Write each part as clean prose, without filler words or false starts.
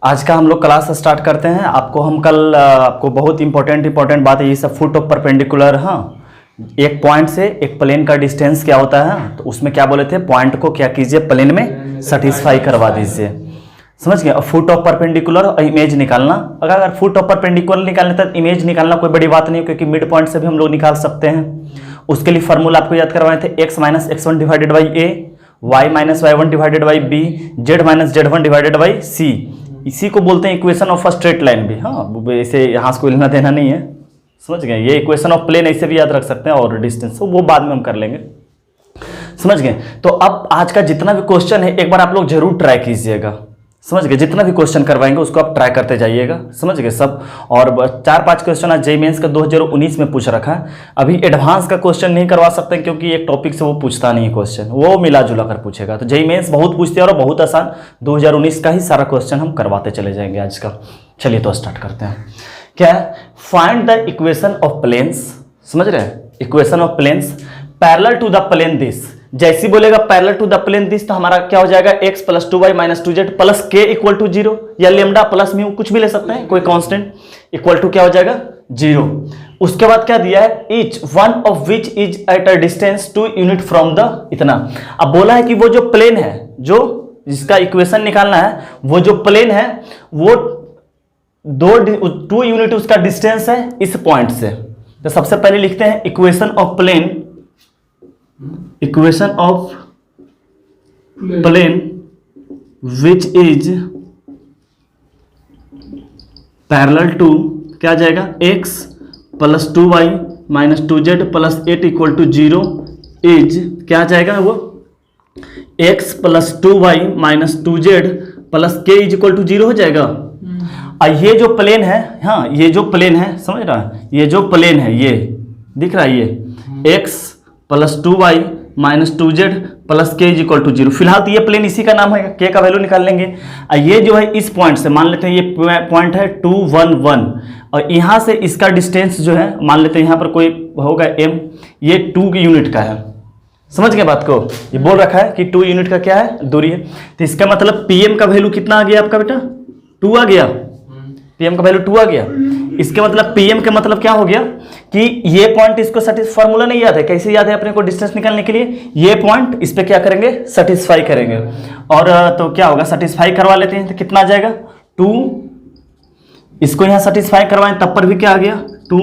आज का हम लोग क्लास स्टार्ट करते हैं। आपको हम कल आपको बहुत इंपॉर्टेंट बात है ये सब। फुट ऑफ परपेंडिकुलर, हाँ, एक पॉइंट से एक प्लेन का डिस्टेंस क्या होता है, तो उसमें क्या बोले थे, पॉइंट को क्या कीजिए, प्लेन में सेटिस्फाई करवा दीजिए। समझ गए। और फुट ऑफ परपेंडिकुलर और इमेज निकालना, अगर फुट ऑफ परपेंडिकुलर निकालने तक इमेज निकालना कोई बड़ी बात नहीं है, क्योंकि मिड पॉइंट से भी हम लोग निकाल सकते हैं। उसके लिए फॉर्मूला आपको याद करवाए थे, x minus x1 divided by a, y minus y1 divided by b, z minus z1 divided by c. इसी को बोलते हैं equation of a straight line भी। हाँ, ऐसे यहाँ से कोई लेना देना नहीं है। समझ गए। ये इक्वेशन ऑफ प्लेन ऐसे भी याद रख सकते हैं, और डिस्टेंस वो बाद में हम कर लेंगे। समझ गए। तो अब आज का जितना भी क्वेश्चन है एक बार आप लोग जरूर ट्राई कीजिएगा। समझ गए। जितना भी क्वेश्चन करवाएंगे उसको आप ट्राई करते जाइएगा। समझ गए सब। और 4-5 क्वेश्चन आज जेईई मेंस का 2019 में पूछ रखा है। अभी एडवांस का क्वेश्चन नहीं करवा सकते क्योंकि एक टॉपिक से वो पूछता नहीं है क्वेश्चन, वो मिला जुला कर पूछेगा। तो जेईई मेंस बहुत पूछते हैं और बहुत आसान 2019 का ही सारा क्वेश्चन हम करवाते चले जाएंगे आज का। चलिए तो स्टार्ट करते हैं। क्या है, find the equation of planes. समझ रहे हैं, equation of planes parallel to the plane this. जैसी बोलेगा parallel to the plane this, तो हमारा क्या हो जाएगा, x plus 2y minus 2z plus k equal to 0, या लेमडा प्लस म्यू, कुछ भी ले सकते हैं, कोई कांस्टेंट, इक्वल टू क्या हो जाएगा 0। उसके बाद क्या दिया है, each one of which is at a distance 2 unit from the इतना। अब बोला है कि वो जो प्लेन है, जो जिसका इक्वेशन निकालना है, वो जो प्लेन है वो 2 यूनिट उसका डिस्टेंस है इस पॉइंट से। तो सबसे पहले लिखते हैं equation of plane, equation of plane which is parallel to क्या आ जाएगा, x plus 2y minus 2z plus 8 equal to 0 is क्या आ जाएगा, वो x plus 2y minus 2z plus k is equal to 0 हो जाएगा। और ये जो प्लेन है, हाँ ये जो प्लेन है, समझ रहा है, ये जो प्लेन है ये दिख रहा है, ये x plus 2y minus 2z plus k is equal to 0। फिलहाल तो ये प्लेन इसी का नाम है, k का वैल्यू निकाल लेंगे। ये जो है इस पॉइंट से मान लेते हैं, ये पॉइंट है 2 1 1, और यहाँ से इसका डिस्टेंस जो है मान लेते हैं यहाँ पर कोई होगा m, ये 2 यूनिट का है। समझ गए बात को, ये बोल रखा है कि 2 यूनिट का क्या है, दूरी है। तो इसका मतलब pm का वैल्यू कितना आ गया आपका बेटा, 2 आ गया। पीएम का वैल्यू 2 आ गया। इसके मतलब पीएम का मतलब क्या हो गया कि ये पॉइंट इसको फार्मूला नहीं याद है, कैसे याद है अपने को डिस्टेंस निकालने के लिए, ये पॉइंट इस पे क्या करेंगे, सेटिस्फाई करेंगे। और तो क्या होगा, सेटिस्फाई करवा लेते हैं, तो कितना आ जाएगा 2। इसको यहाँ सेटिस्फाई करवाएं तब पर भी क्या आ गया 2।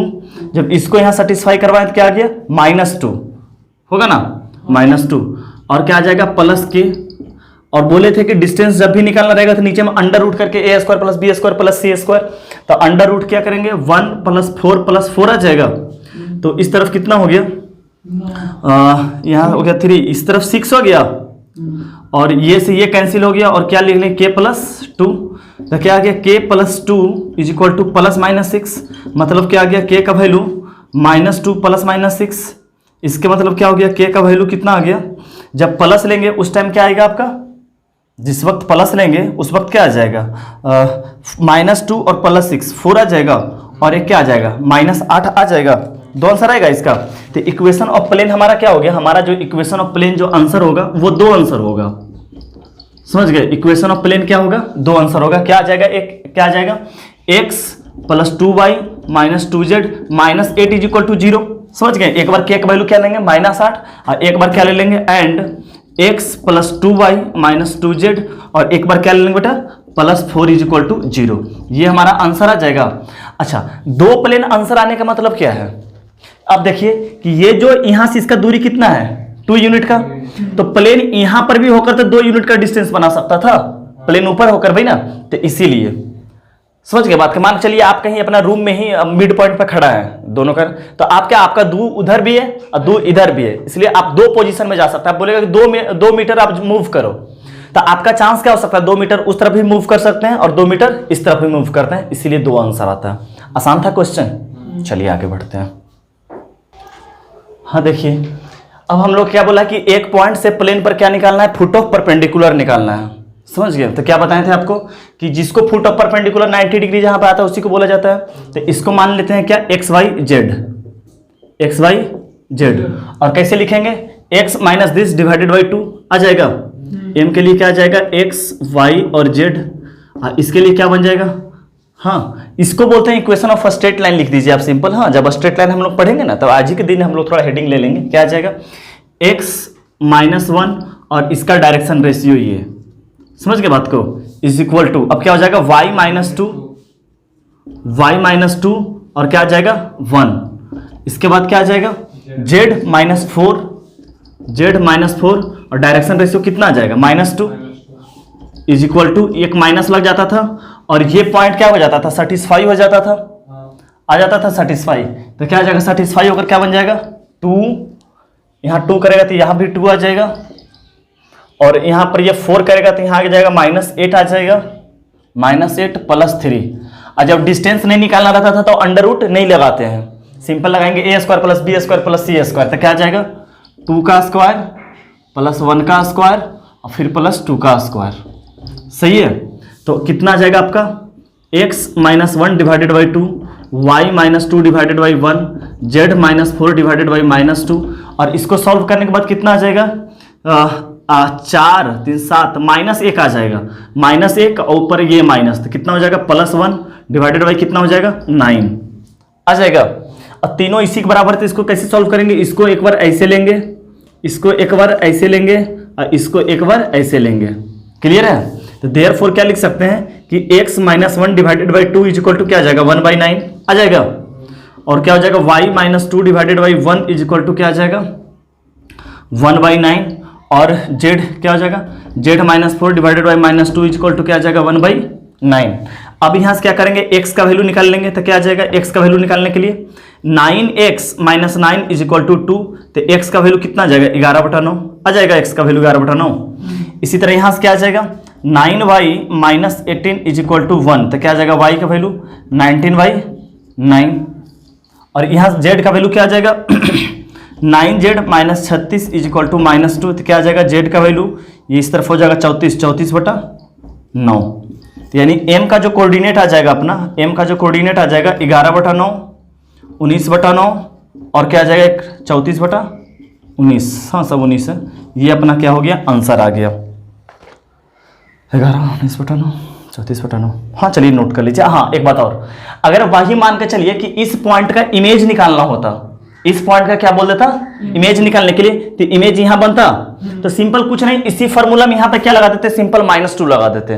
जब इसको यहाँ सेटिस्फाई करवाएं तो क्या आ गया -2 होगा ना, -2। और क्या आ जाएगा प्लस के। और बोले थे कि डिस्टेंस जब भी निकालना रहेगा तो नीचे में अंडर रूट करके a square plus B square plus C square, तो अंडर रूट क्या करेंगे 1 प्लस 4 आ जाएगा। तो इस तरफ कितना हो गया, यहाँ हो गया 3, इस तरफ 6 हो गया, और ये से ये कैंसिल हो गया, और क्या लिख लें k प्लस 2। तो क्या आ गया k plus 2 is equal two plus -6, मतलब क्या आ गया k का वैल्यू -2 प्लस -6। इसके मतलब क्या हो गया, k का वैल्यू कितना आ गया, जब प्लस लेंगे उस टाइम क्या आएगा आपका, जिस वक्त प्लस लेंगे उस वक्त क्या आ जाएगा, -2 और प्लस 6 4 आ जाएगा, और एक क्या आ जाएगा -8 आ जाएगा। 2 आंसर आएगा इसका। तो इक्वेशन ऑफ प्लेन हमारा क्या हो गया, हमारा जो इक्वेशन ऑफ प्लेन जो आंसर होगा वो 2 आंसर होगा। समझ गए, इक्वेशन ऑफ प्लेन क्या होगा, 2 आंसर होगा। क्या आ जाएगा, एक क्या आ जाएगा, x plus 2y minus 2z minus 8 is equal to 0। समझ गए। एक बार k का वैल्यू क्या लेंगे -8, और एक बार क्या ले लेंगे and x plus 2y minus 2z, और एक बार क्या ले लेंगे बेटा प्लस 4 इज इक्वल टू 0। ये हमारा आंसर आ जाएगा। अच्छा, 2 प्लेन आंसर आने का मतलब क्या है, अब देखिए कि ये जो यहां से इसका दूरी कितना है 2 यूनिट का, तो प्लेन यहां पर भी होकर तो 2 यूनिट का डिस्टेंस बना सकता था, प्लेन ऊपर होकर भाई ना, तो इसीलिए। समझ गए बात के। मान चलिए आप कहीं अपना रूम में ही मिड पॉइंट पर खड़ा है दोनों का, तो आपका 2 उधर भी है और 2 इधर भी है, इसलिए आप 2 पोजीशन में जा सकते हैं। आप बोलेगा कि 2 मीटर आप मूव करो, तो आपका चांस क्या हो सकता है, 2 मीटर उस तरफ भी मूव कर सकते हैं और 2 मीटर इस तरफ भी मूव करते हैं, इसीलिए 2 आंसर आता है। आसान था क्वेश्चन। चलिए आगे बढ़ते हैं। हाँ देखिए, अब हम लोग क्या बोला कि एक पॉइंट से प्लेन पर क्या निकालना है, फुट ऑफ परपेंडिकुलर निकालना है। समझ गए। तो क्या बताए थे आपको कि जिसको फुट ऑफ परपेंडिकुलर 90 डिग्री जहां पे आता है उसी को बोला जाता है। तो इसको मान लेते हैं क्या, एक्स वाई जेड। और कैसे लिखेंगे, x minus this divided by 2 आ जाएगा। m के लिए क्या आ जाएगा, x y और z, इसके लिए क्या बन जाएगा, हाँ इसको बोलते हैं इक्वेशन ऑफ स्ट्रेट लाइन, लिख दीजिए आप सिंपल। हाँ जब स्ट्रेट लाइन हम लोग पढ़ेंगे ना, तब आज ही के दिन हम लोग थोड़ा हेडिंग ले लेंगे। क्या आ जाएगा, x-1 और इसका डायरेक्शन रेशियो ये, समझ गए बात को, इज इक्वल टू, अब क्या हो जाएगा y-2 और क्या आ जाएगा 1। इसके बाद क्या आ जाएगा z-4 और डायरेक्शन रेशियो कितना आ जाएगा -2 इज इक्वल टू, एक माइनस लग जाता था और ये पॉइंट क्या हो जाता था, सेटिस्फाई हो जाता था, आ जाता था सेटिस्फाई। तो क्या आ जाएगा, सेटिस्फाई होकर क्या बन जाएगा 2, यहाँ 2 करेगा तो यहाँ भी 2 आ जाएगा, और यहाँ पर ये 4 करेगा तो यहाँ आ जाएगा -8 आ जाएगा, -8 + 3। और जब डिस्टेंस नहीं निकालना रहता था तो अंडर रूट नहीं लगाते हैं, सिंपल लगाएंगे a² + b² + c²। तो क्या आ जाएगा 2 का स्क्वायर + 1 का स्क्वायर और फिर +2 का स्क्वायर, सही है। तो कितना आ जाएगा आपका x-1 divided by 2, y-2 divided by 1, z-4 divided by -2, और इसको सॉल्व करने के बाद कितना आ जाएगा 4 3 7 -1 आ जाएगा, -1 और ऊपर ये माइनस, तो कितना हो जाएगा +1 डिवाइडेड बाई कितना हो जाएगा 9 आ जाएगा। और तीनों इसी के बराबर, तो इसको कैसे सॉल्व करेंगे, इसको एक बार ऐसे लेंगे, इसको एक बार ऐसे लेंगे और इसको एक बार ऐसे लेंगे, क्लियर है। तो देयरफॉर क्या लिख सकते हैं कि x-1 divided by 2 is equal to क्या आ जाएगा 1/9 आ जाएगा, और क्या हो जाएगा y-2 divided by 1 is equal to क्या आ जाएगा 1/9, और z क्या हो जाएगा z-4 divided by -2 is equal to क्या आ जाएगा 1/9। अब यहाँ से क्या करेंगे, x का वैल्यू निकाल लेंगे, तो क्या आ जाएगा x का वैल्यू निकालने के लिए 9x - 9 इज इक्वल टू 2, तो x का वैल्यू कितना आ जाएगा 11/9 आ जाएगा, x का वैल्यू 11/9। इसी तरह यहाँ से क्या आ जाएगा 9y - 18 इज इक्वल टू 1, तो क्या आ जाएगा y का वैल्यू 19/9, और यहाँ z का वैल्यू क्या आ जाएगा 9z - 36 इज इक्वल टू -2, तो क्या आ जाएगा z का वैल्यू ये इस तरफ हो जाएगा 34/9, यानी m का जो कोऑर्डिनेट आ जाएगा अपना, m का जो कोऑर्डिनेट आ जाएगा 11/9, 19/9 और क्या आ जाएगा 34/19, हाँ सब 19 है। ये अपना क्या हो गया, आंसर आ गया 11 19/9 34/9। हाँ चलिए नोट कर लीजिए। हाँ एक बात और, अगर वही मान के चलिए कि इस पॉइंट का इमेज निकालना होता, इस पॉइंट का क्या बोल देता इमेज निकालने के लिए, तो इमेज यहाँ बनता, तो सिंपल कुछ नहीं, इसी फॉर्मूला में यहाँ पे क्या लगा देते, सिंपल -2 लगा देते,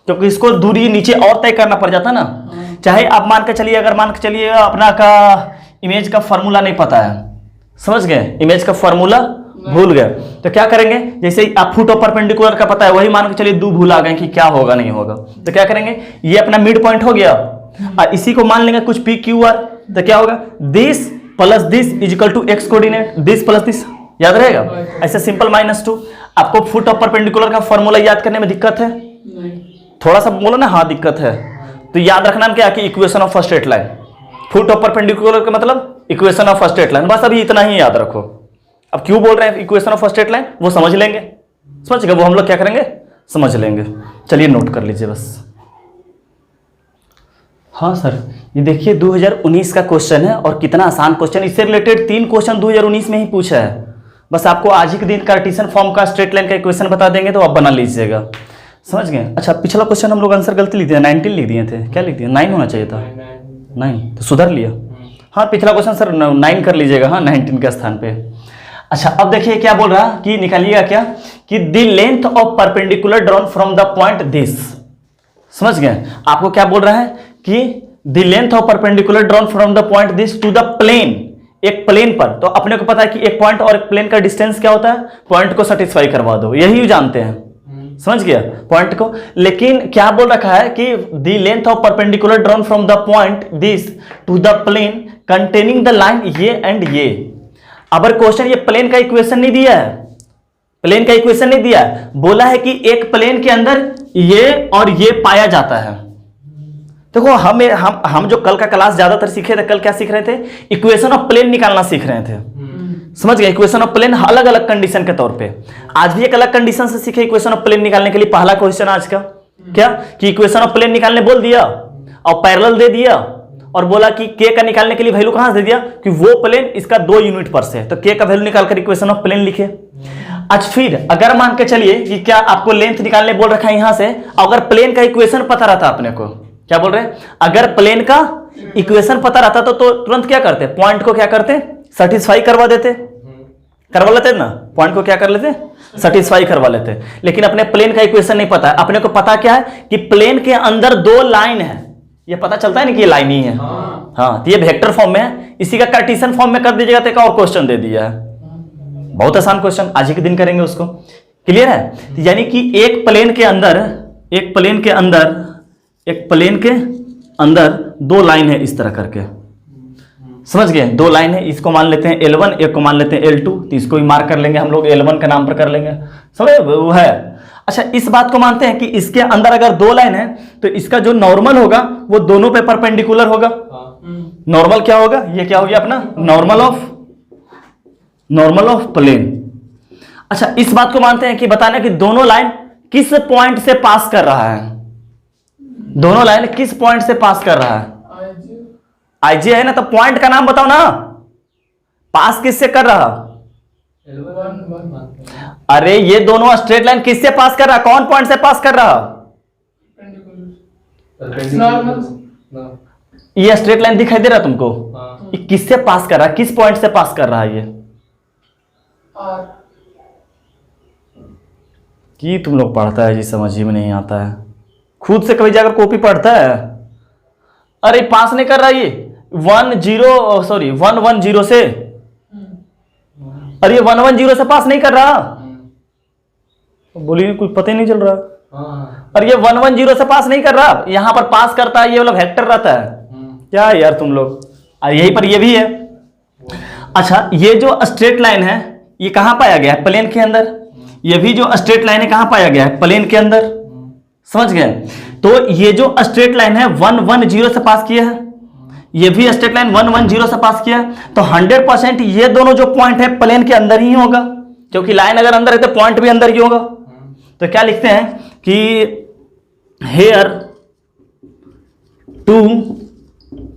क्योंकि इसको दूरी नीचे और तय करना पड़ जाता ना। चाहे आप मान के चलिए, अगर मान के चलिए अपना का इमेज का फॉर्मूला नहीं पता है, समझ गए, इमेज का फॉर्मूला भूल गए, तो क्या करेंगे, जैसे आप फुट ऑफ परपेंडिकुलर का पता है, वही मान के चलिए 2 भूल आ गए कि क्या होगा नहीं होगा, तो क्या करेंगे, ये अपना मिड पॉइंट हो गया, और इसी को मान लेंगे कुछ PQR, तो क्या होगा this plus this is equal to x coordinate, this plus this, याद रहेगा ऐसे सिंपल -2। आपको फुट ऑफ परपेंडिकुलर का फॉर्मूला याद करने में दिक्कत है, थोड़ा सा बोलो ना, हाँ दिक्कत है, तो याद रखना क्या कि equation of straight line, foot of perpendicular का मतलब इक्वेशन ऑफ स्ट्रेट लाइन, बस अभी इतना ही याद रखो। अब क्यों बोल रहे हैं इक्वेशन ऑफ स्ट्रेट लाइन, वो समझ लेंगे, समझ गए, वो हम लोग क्या करेंगे समझ लेंगे। चलिए नोट कर लीजिए बस। हाँ सर, ये देखिए 2019 का क्वेश्चन है, और कितना आसान क्वेश्चन, इससे रिलेटेड 3 क्वेश्चन 2019 में ही पूछा है। बस आपको आज ही के दिन कार्टेशियन फॉर्म का स्ट्रेट लाइन का इक्वेशन बता देंगे तो आप बना लीजिएगा, समझ गए। अच्छा पिछला क्वेश्चन हम लोग आंसर गलती लिख दिया, 19 लिख दिए थे, क्या लिख दिया 9 होना चाहिए था, 9 तो सुधर लिया। हाँ पिछला क्वेश्चन सर 9 कर लीजिएगा, हाँ 19 के स्थान पे। अच्छा अब देखिए क्या बोल रहा कि निकालिएगा क्या कि the length of perpendicular drawn from the point this, समझ गए। आपको क्या बोल रहा है कि the length of perpendicular drawn from the point this to the plane, एक प्लेन पर, तो अपने को पता है कि एक पॉइंट और एक प्लेन का डिस्टेंस क्या होता है, पॉइंट को सेटिस्फाई करवा दो, यही जानते हैं, समझ गया पॉइंट को। लेकिन क्या बोल रखा है कि the length of perpendicular drawn from the point this to the plane containing the line ये एंड ये। अब क्वेश्चन ये प्लेन का इक्वेशन नहीं दिया है, प्लेन का इक्वेशन नहीं दिया है, बोला है कि एक प्लेन के अंदर ये और ये पाया जाता है। देखो हम जो कल का क्लास ज्यादातर सीखे थे, कल क्या सीख रहे थे, इक्वेशन ऑफ प्लेन निकालना सीख रहे थे, समझ गए, इक्वेशन ऑफ प्लेन अलग अलग कंडीशन के तौर पे। आज भी एक अलग कंडीशन से सीखे इक्वेशन ऑफ प्लेन निकालने के लिए। पहला क्वेश्चन आज का क्या कि इक्वेशन ऑफ प्लेन निकालने बोल दिया और पैरेलल दे दिया, और बोला कि के का निकालने के लिए वैल्यू कहां से दे दिया कि वो प्लेन इसका 2 यूनिट पर से, तो के का वैल्यू निकालकर इक्वेशन ऑफ प्लेन लिखे। अच्छा फिर अगर मान के चलिए कि क्या आपको लेंथ निकालने बोल रखा है यहां से, अगर प्लेन का इक्वेशन पता रहता अपने को, क्या बोल रहे हैं, अगर प्लेन का इक्वेशन पता रहता तो तुरंत क्या करते, पॉइंट को क्या करते, सेटिस्फाई करवा देते, करवा लेते ना, पॉइंट को क्या कर लेते, सेटिस्फाई करवा लेते। लेकिन अपने प्लेन का इक्वेशन नहीं पता है, अपने को पता क्या है कि प्लेन के अंदर दो लाइन है, ये पता चलता है ना कि ये लाइन ही है। हाँ, तो ये वेक्टर फॉर्म में है, इसी का कार्टेशियन फॉर्म में कर दीजिएगा तो एक और क्वेश्चन दे दिया है, बहुत आसान क्वेश्चन, आज ही के दिन करेंगे उसको। क्लियर है? तो यानी कि एक प्लेन के अंदर दो लाइन है इस तरह करके, समझ गए, दो लाइन है, इसको मान लेते हैं L1, एक को मान लेते हैं L2, तो इसको भी मार्क कर लेंगे हम लोग, L1 के नाम पर कर लेंगे, समझे वो है। अच्छा, इस बात को मानते हैं कि इसके अंदर अगर दो लाइन है तो इसका जो नॉर्मल होगा वो दोनों पे परपेंडिकुलर होगा। नॉर्मल क्या होगा, ये क्या हो गया अपना नॉर्मल ऑफ प्लेन। अच्छा, इस बात को मानते हैं कि बताना कि दोनों लाइन किस पॉइंट से पास कर रहा है, दोनों लाइन किस पॉइंट से पास कर रहा है, आईजे है ना, तो पॉइंट का नाम बताओ ना, पास किससे कर रहा, अरे ये दोनों स्ट्रेट लाइन किससे पास कर रहा, कौन पॉइंट से पास कर रहा, ये स्ट्रेट लाइन दिखाई दे रहा तुमको, ये किससे पास कर रहा है, किस पॉइंट से पास कर रहा है ये, कि तुम लोग पढ़ता है जी, समझ ही में नहीं आता है, खुद से कभी जाकर कॉपी पढ़ता है, अरे पास नहीं कर रहा ये 110 से, अरे ये 110 से पास नहीं कर रहा, बोलिए कुछ पता ही नहीं चल रहा, अरे ये 110 से पास नहीं कर रहा, यहां पर पास करता है ये वाला वेक्टर रहता है, क्या यार तुम लोग, यहीं पर ये भी है। अच्छा, ये जो स्ट्रेट लाइन है ये कहां पाया गया है, प्लेन के अंदर, ये भी जो स्ट्रेट लाइन है कहां पाया गया है, प्लेन के अंदर, समझ गए। तो ये जो स्ट्रेट लाइन है 110 से पास किया है, ये भी स्ट्रेट लाइन 110 से पास किया है, तो 100% ये दोनों जो पॉइंट है प्लेन के अंदर ही होगा, क्योंकि लाइन अगर अंदर है तो पॉइंट भी अंदर ही होगा। तो क्या लिखते हैं कि here two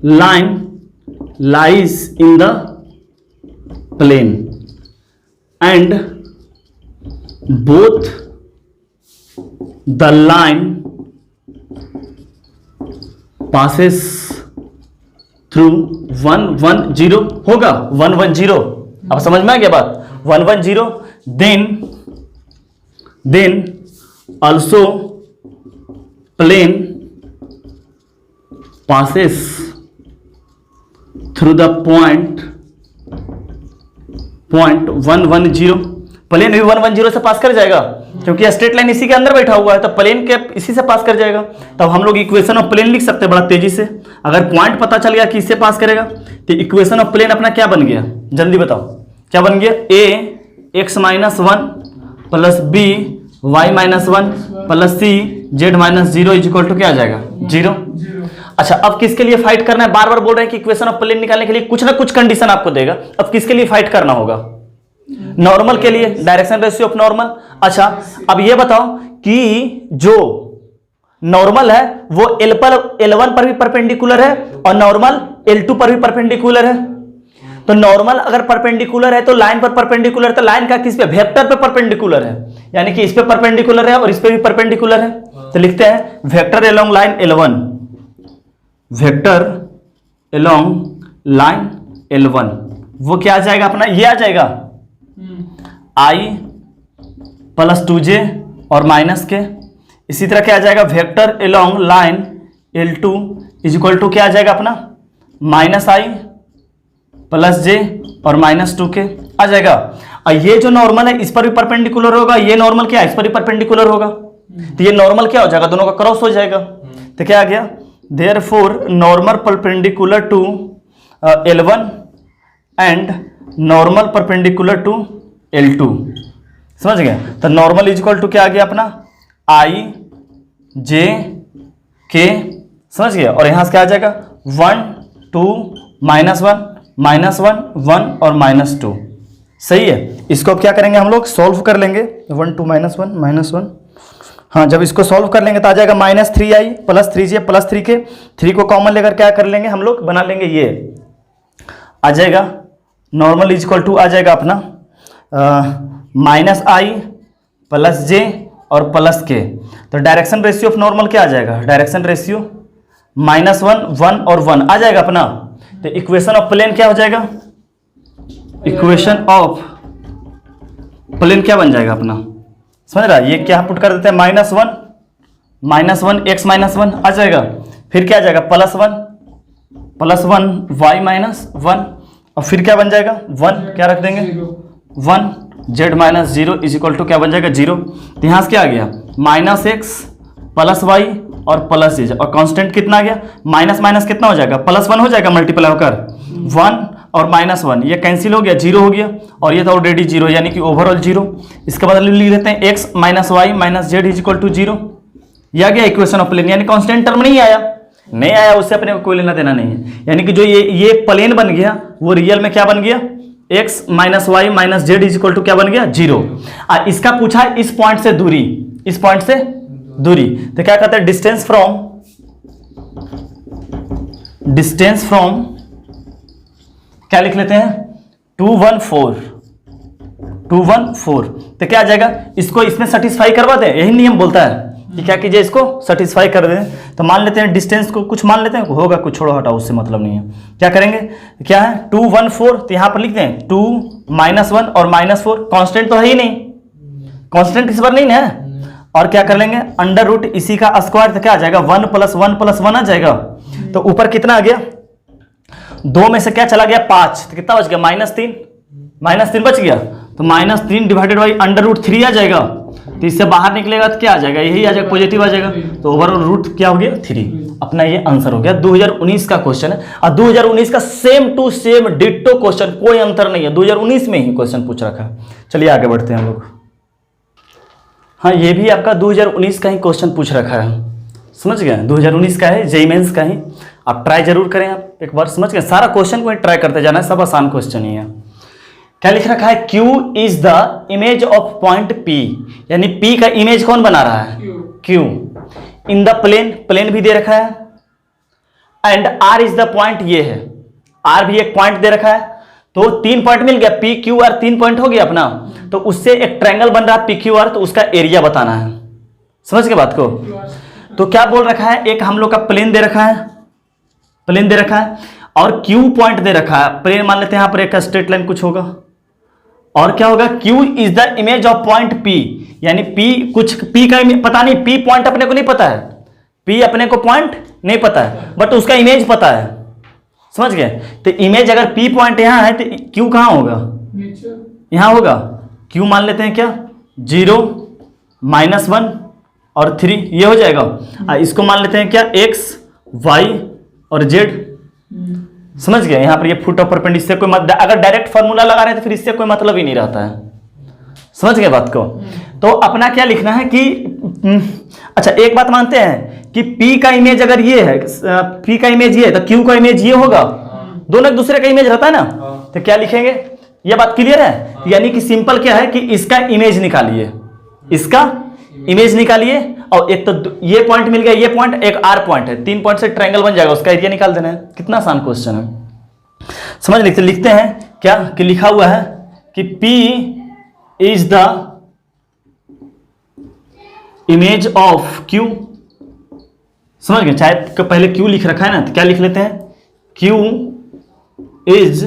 line lies in the plane and both the line passes through 110 होगा 110, अब समझ में आ गया बात, 110, then also plane passes through the point 110, plane भी 110 से पास कर जाएगा, क्योंकि स्ट्रेट लाइन इसी के अंदर बैठा हुआ है, तो प्लेन के इसी से पास कर जाएगा। तब हम लोग इक्वेशन ऑफ प्लेन लिख सकते हैं बड़ा तेजी से, अगर पॉइंट पता चल गया कि इससे पास करेगा, तो इक्वेशन ऑफ प्लेन अपना क्या बन गया, जल्दी बताओ क्या बन गया, a x-1 plus b y-1 plus c z-0 equal to क्या आ जाएगा, 0। अच्छा, अब किसके लिए फाइट करना है, बार बार बोल रहे हैं कि इक्वेशन ऑफ प्लेन निकालने के लिए कुछ ना कुछ कंडीशन आपको देगा, अब किसके लिए फाइट करना होगा, नॉर्मल के लिए, डायरेक्शन रेशियो ऑफ नॉर्मल। अच्छा, अब ये बताओ कि जो नॉर्मल है वो L1 पर भी परपेंडिकुलर है और नॉर्मल L2 पर भी परपेंडिकुलर है, तो नॉर्मल अगर परपेंडिकुलर है तो लाइन पर परपेंडिकुलर, तो लाइन का किस पे, वेक्टर पे परपेंडिकुलर है, यानी कि इस पे परपेंडिकुलर है और इस पे भी परपेंडिकुलर है, तो लिखते हैं vector along line L1, vector along line L1, वो क्या आ जाएगा अपना, ये आ जाएगा I प्लस 2j और माइनस के, इसी तरह क्या आ जाएगा, vector along line L2 is equal to क्या आ जाएगा अपना, माइनस I प्लस j और माइनस 2 के आ जाएगा। और ये जो नॉर्मल है इस पर भी परपेंडिकुलर होगा, ये नॉर्मल क्या है इस पर भी परपेंडिकुलर होगा, तो ये नॉर्मल क्या हो जाएगा, दोनों का क्रॉस हो जाएगा, तो क्या आ गया, therefore normal perpendicular to L1 and normal perpendicular to L2, समझ गए। तो नॉर्मल इज इक्वल टू क्या आ गया अपना, I J K, समझ गए, और यहां से क्या आ जाएगा 1 2 -1 -1 1 और -2, सही है। इसको अब क्या करेंगे हम लोग, सॉल्व कर लेंगे, 1 2 -1 -1, हाँ, जब इसको सॉल्व कर लेंगे तो आ जाएगा -3i प्लस 3j प्लस 3 के, 3 को कॉमन लेकर क्या कर लेंगे हम लोग, बना लेंगे, ये आ जाएगा नॉर्मल इज इक्वल टू आ जाएगा अपना माइनस आई प्लस जे और प्लस के, तो डायरेक्शन रेशियो ऑफ नॉर्मल क्या आ जाएगा, डायरेक्शन रेशियो -1 1 और 1 आ जाएगा अपना। तो इक्वेशन ऑफ प्लेन क्या हो जाएगा, इक्वेशन ऑफ प्लेन क्या बन जाएगा अपना, समझ रहा है। ये क्या पुट कर देते हैं, -1 x -1 आ जाएगा, फिर क्या आ जाएगा +1 y -1 और फिर क्या बन जाएगा 1 क्या रख देंगे 1 z -0 इज इक्वल टू क्या बन जाएगा 0। तो यहाँ से क्या आ गया -x + y और +z और कांस्टेंट कितना आ गया, माइनस माइनस कितना हो जाएगा +1 हो जाएगा मल्टीप्लाई होकर 1 और -1 ये कैंसिल हो गया 0 हो गया और ये तो ऑलरेडी 0 यानी कि ओवरऑल 0। इसके बदले लिख देते हैं x - y - z is equal to 0। ये आ गया इक्वेशन ऑफ प्लेन, यानी कांस्टेंट टर्म नहीं आया उससे अपने को कोई लेना देना नहीं है। यानी कि जो ये प्लेन बन गया वो रियल में क्या बन गया, x - y - z is equal to क्या बन गया 0। इसका पूछा है इस पॉइंट से दूरी, इस पॉइंट से दूरी, तो क्या कहते हैं डिस्टेंस फ्रॉम क्या लिख लेते हैं 214। तो क्या आ जाएगा, इसको इसमें सेटिस्फाई करवा दें, यही नियम बोलता है कि क्या कीजिए इसको सेटिस्फाई कर दें। तो मान लेते हैं डिस्टेंस को कुछ मान लेते हैं, होगा कुछ छोड़ो हटाओ उससे मतलब नहीं है। क्या करेंगे, क्या है 214, तो यहाँ पर लिख दें 2 -1 और -4, कांस्टेंट तो है ही नहीं, कांस्टेंट इस बार नहीं है। और क्या कर लेंगे अंडर रूट इसी का स्क्वायर, तो क्या आ जाएगा 1 + 1 + 1 आ जाएगा। तो ऊपर कितना आ गया, 2 में से क्या चला गया 5, तो कितना बच गया -3 बच गया। तो -3 डिवाइडेड बाई अंडर रूट 3 आ जाएगा। तो इससे बाहर निकलेगा तो क्या आ जाएगा, यही आ जाएगा पॉजिटिव आ जाएगा। तो ओवरऑल रूट क्या हो गया 3। अपना ये आंसर हो गया 2019 का क्वेश्चन है। और 2019 का same to same ditto question, कोई अंतर नहीं है, 2019 में ही क्वेश्चन पूछ रखा है। चलिए आगे बढ़ते हैं हम लोग। हाँ ये भी आपका 2019 का ही क्वेश्चन पूछ रखा है, समझ गए 2019 का है, जेईई मेंस का ही। आप ट्राई जरूर करें, आप एक बार समझ गए, सारा क्वेश्चन को ट्राई करते जाना है, सब आसान क्वेश्चन ही है। क्या लिख रखा है, Q is the image of point P, यानी P का इमेज कौन बना रहा है Q इन द प्लेन भी दे रखा है, and R is the point, ये है R भी एक पॉइंट दे रखा है। तो 3 पॉइंट मिल गया, P Q R 3 पॉइंट हो गया अपना। तो उससे एक ट्रायंगल बन रहा है PQR, तो उसका एरिया बताना है, समझ के बात को। तो क्या बोल रखा है, एक हम लोग का प्लेन दे रखा है और Q पॉइंट दे रखा है, प्लेन मान लेते हैं, यहाँ पर एक स्ट्रेट लाइन कुछ होगा और क्या होगा Q is the image of point P, यानी P कुछ P का पता नहीं, P पॉइंट अपने को नहीं पता है, P अपने को पॉइंट नहीं पता है, बट उसका इमेज पता है, समझ गए। तो इमेज अगर P पॉइंट यहाँ है तो Q कहाँ होगा, यहाँ होगा। Q मान लेते हैं क्या 0 -1 और 3 ये हो जाएगा। इसको मान लेते हैं क्या x y और z, समझ गए। यहाँ पर ये फुट ऑफ परपेंडिकुलर, इससे कोई मतलब, अगर डायरेक्ट फार्मूला लगा रहे हैं तो फिर इससे कोई मतलब ही नहीं रहता है, समझ गए बात को। तो अपना क्या लिखना है कि अच्छा एक बात मानते हैं कि P का इमेज अगर ये है, P का इमेज ये है तो Q का इमेज ये होगा, दोनों एक दूसरे का इमेज रहता है ना। तो क्या लिखेंगे, ये बात क्लियर है। यानी कि सिंपल क्या है कि इसका इमेज निकालिए, इसका इमेज निकालिए, और एक तो ये पॉइंट मिल गया, ये पॉइंट एक R पॉइंट है, 3 पॉइंट से ट्रायंगल बन जाएगा, उसका एरिया निकाल देना है। कितना आसान क्वेश्चन है, समझ लिखते हैं क्या कि लिखा हुआ है कि P is the image of Q, समझ गए। चाहे तो पहले Q लिख रखा है ना, तो क्या लिख लेते हैं Q is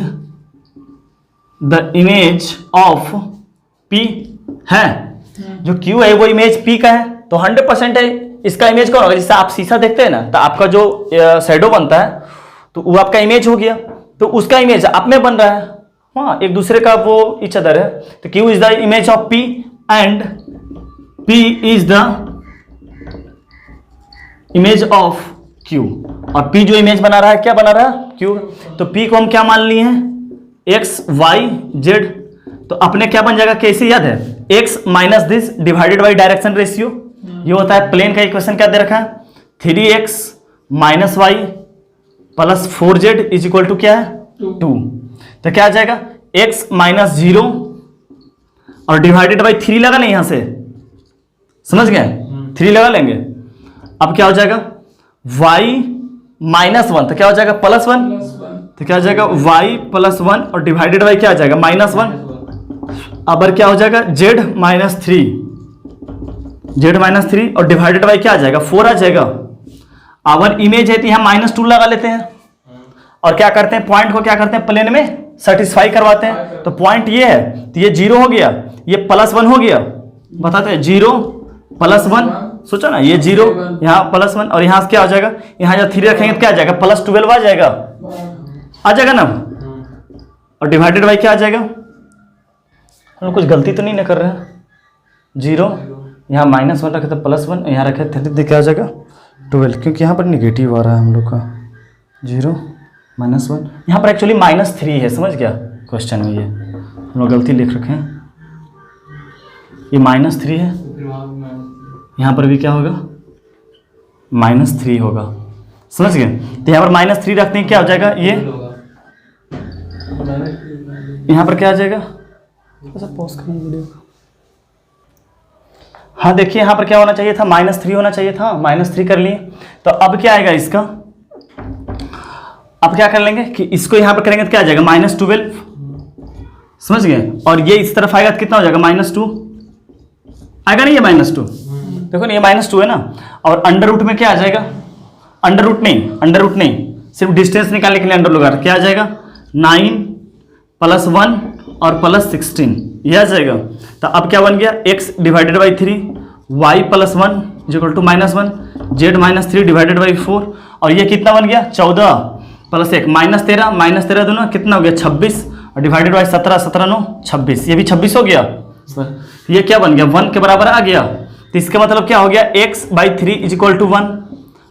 the image of P है, जो Q है वो इमेज P का है, तो 100% है इसका इमेज कौन होगा। जैसे आप शीशा देखते हैं ना, तो आपका जो शैडो बनता है तो वो आपका इमेज हो गया, तो उसका इमेज आप में बन रहा है, हाँ एक दूसरे का वो इच अदर है। तो Q is the image of P and P is the image of Q, और P जो इमेज बना रहा है क्या बना रहा है Q। तो P को हम क्या मान लिए हैं x y z, तो अपने क्या बन जाएगा, कैसे याद है x minus this divided by direction ratio, ये होता है प्लेन का इक्वेशन। क्या दे रखा है 3x - y + 4z is equal to क्या है 2। तो क्या आ जाएगा x - 0 और डिवाइडेड बाई 3 लगा नहीं, यहां से समझ गए 3 लगा लेंगे। अब क्या हो जाएगा y -1, तो क्या हो जाएगा +1, तो क्या आ जाएगा y + 1 और डिवाइडेड बाई क्या आ जाएगा -1। अब क्या हो जाएगा z minus three, z minus three और डिवाइडेड बाई क्या आ जाएगा 4 आ जाएगा। अवर इमेज है तो यहाँ -2 लगा लेते हैं और क्या करते हैं पॉइंट को क्या करते हैं प्लेन में सेटिस्फाई करवाते हैं। तो पॉइंट ये है तो ये 0 हो गया, ये +1 हो गया, बताते हैं 0 +1, सोचो ना ये 0 यहाँ +1 और यहाँ क्या हो जाएगा, यहाँ जब 3 रखेंगे तो क्या आ जाएगा +12 आ जाएगा, आ जाएगा ना। और डिवाइडेड बाई क्या आ जाएगा, हम लोग कुछ गलती तो नहीं ना कर रहे हैं, 0 यहाँ -1 रखे तो +1, यहाँ रखे थे क्या आ जाएगा 12, क्योंकि यहाँ पर निगेटिव आ रहा है हम लोग का 0 -1, यहाँ पर एक्चुअली -3 है, समझ गया क्वेश्चन में, ये हम लोग गलती लिख रखे हैं, ये -3 है, यहाँ पर भी क्या होगा -3 होगा, समझ गए। तो यहाँ पर -3 रखते हैं क्या हो जाएगा, ये यहाँ पर क्या आ जाएगा, पॉज करना वीडियो को। हाँ देखिए यहाँ पर क्या होना चाहिए था, -3 होना चाहिए था, -3 कर लिए। तो अब क्या आएगा इसका, अब क्या कर लेंगे कि इसको यहाँ पर करेंगे तो क्या आ जाएगा -12, समझ गए। और ये इस तरफ आएगा तो कितना हो जाएगा -2 आएगा, नहीं ये -2 देखो ना, ये -2 है ना। और अंडर रूट में क्या आ जाएगा, अंडर रूट नहीं, सिर्फ डिस्टेंस निकालने के लिए अंडर लगा, क्या आ जाएगा 9 + 1 और +16, ये आ जाएगा। तो अब क्या बन गया, x divided by 3 y + 1 = -1 z - 3 divided by 4, और ये कितना बन गया 14 + 1 -13 दोनों कितना हो गया 26 और डिवाइडेड बाई 17 17 9 26, ये भी 26 हो गया। ये क्या बन गया 1 के बराबर आ गया। तो इसका मतलब क्या हो गया x/3 = 1,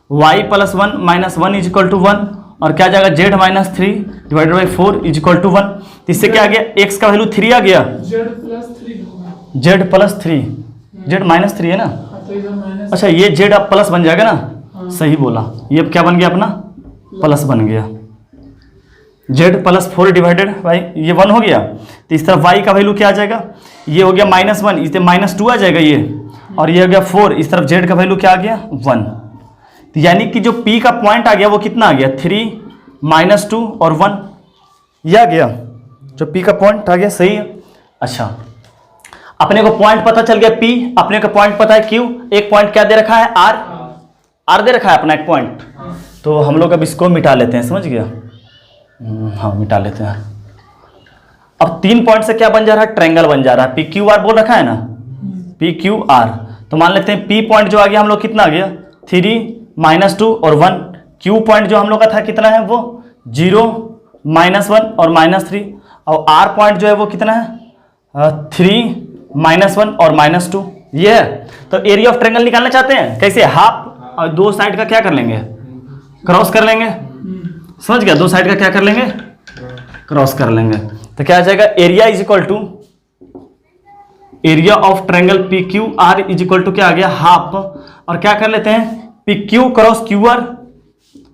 y + 1 - 1 = 1 और क्या जाएगा z - 3 डिवाइडेड बाई 4 = 1। तो इससे क्या आ गया, x का वैल्यू 3 आ गया, z -3 है ना, अच्छा ये z अब प्लस बन जाएगा ना, सही बोला, ये अब क्या बन गया अपना प्लस बन गया, z + 4 डिवाइडेड बाई ये 1 हो गया। तो इस तरफ y का वैल्यू क्या आ जाएगा, ये हो गया -1, इस -2 आ जाएगा ये, और ये हो गया 4, इस तरफ z का वैल्यू क्या आ गया 1। तो यानी कि जो p का पॉइंट आ गया वो कितना आ गया 3 -2 और 1, ये आ गया जो p का पॉइंट आ गया, सही है। अच्छा अपने को पॉइंट पता चल गया p, अपने को पॉइंट पता है q, एक पॉइंट क्या दे रखा है r दे रखा है अपना एक पॉइंट। तो हम लोग अब इसको मिटा लेते हैं, समझ गया, हाँ मिटा लेते हैं। अब 3 पॉइंट से क्या बन जा रहा है, ट्रायंगल बन जा रहा है, PQR बोल रखा है ना, PQR। तो मान लेते हैं P पॉइंट जो आ गया हम लोग कितना आ गया 3 -2 और 1, Q पॉइंट जो हम लोग का था कितना है वो 0 -1 और -3, और R पॉइंट जो है वो कितना है 3 -1 और -2, ये है। तो एरिया ऑफ ट्रायंगल निकालना चाहते हैं, कैसे हाफ और दो साइड का क्या कर लेंगे क्रॉस कर लेंगे, समझ गया, दो साइड का क्या कर लेंगे क्रॉस कर लेंगे। तो क्या आ जाएगा area = area of triangle PQR = क्या आ गया हाफ, और क्या कर लेते हैं PQ क्रॉस QR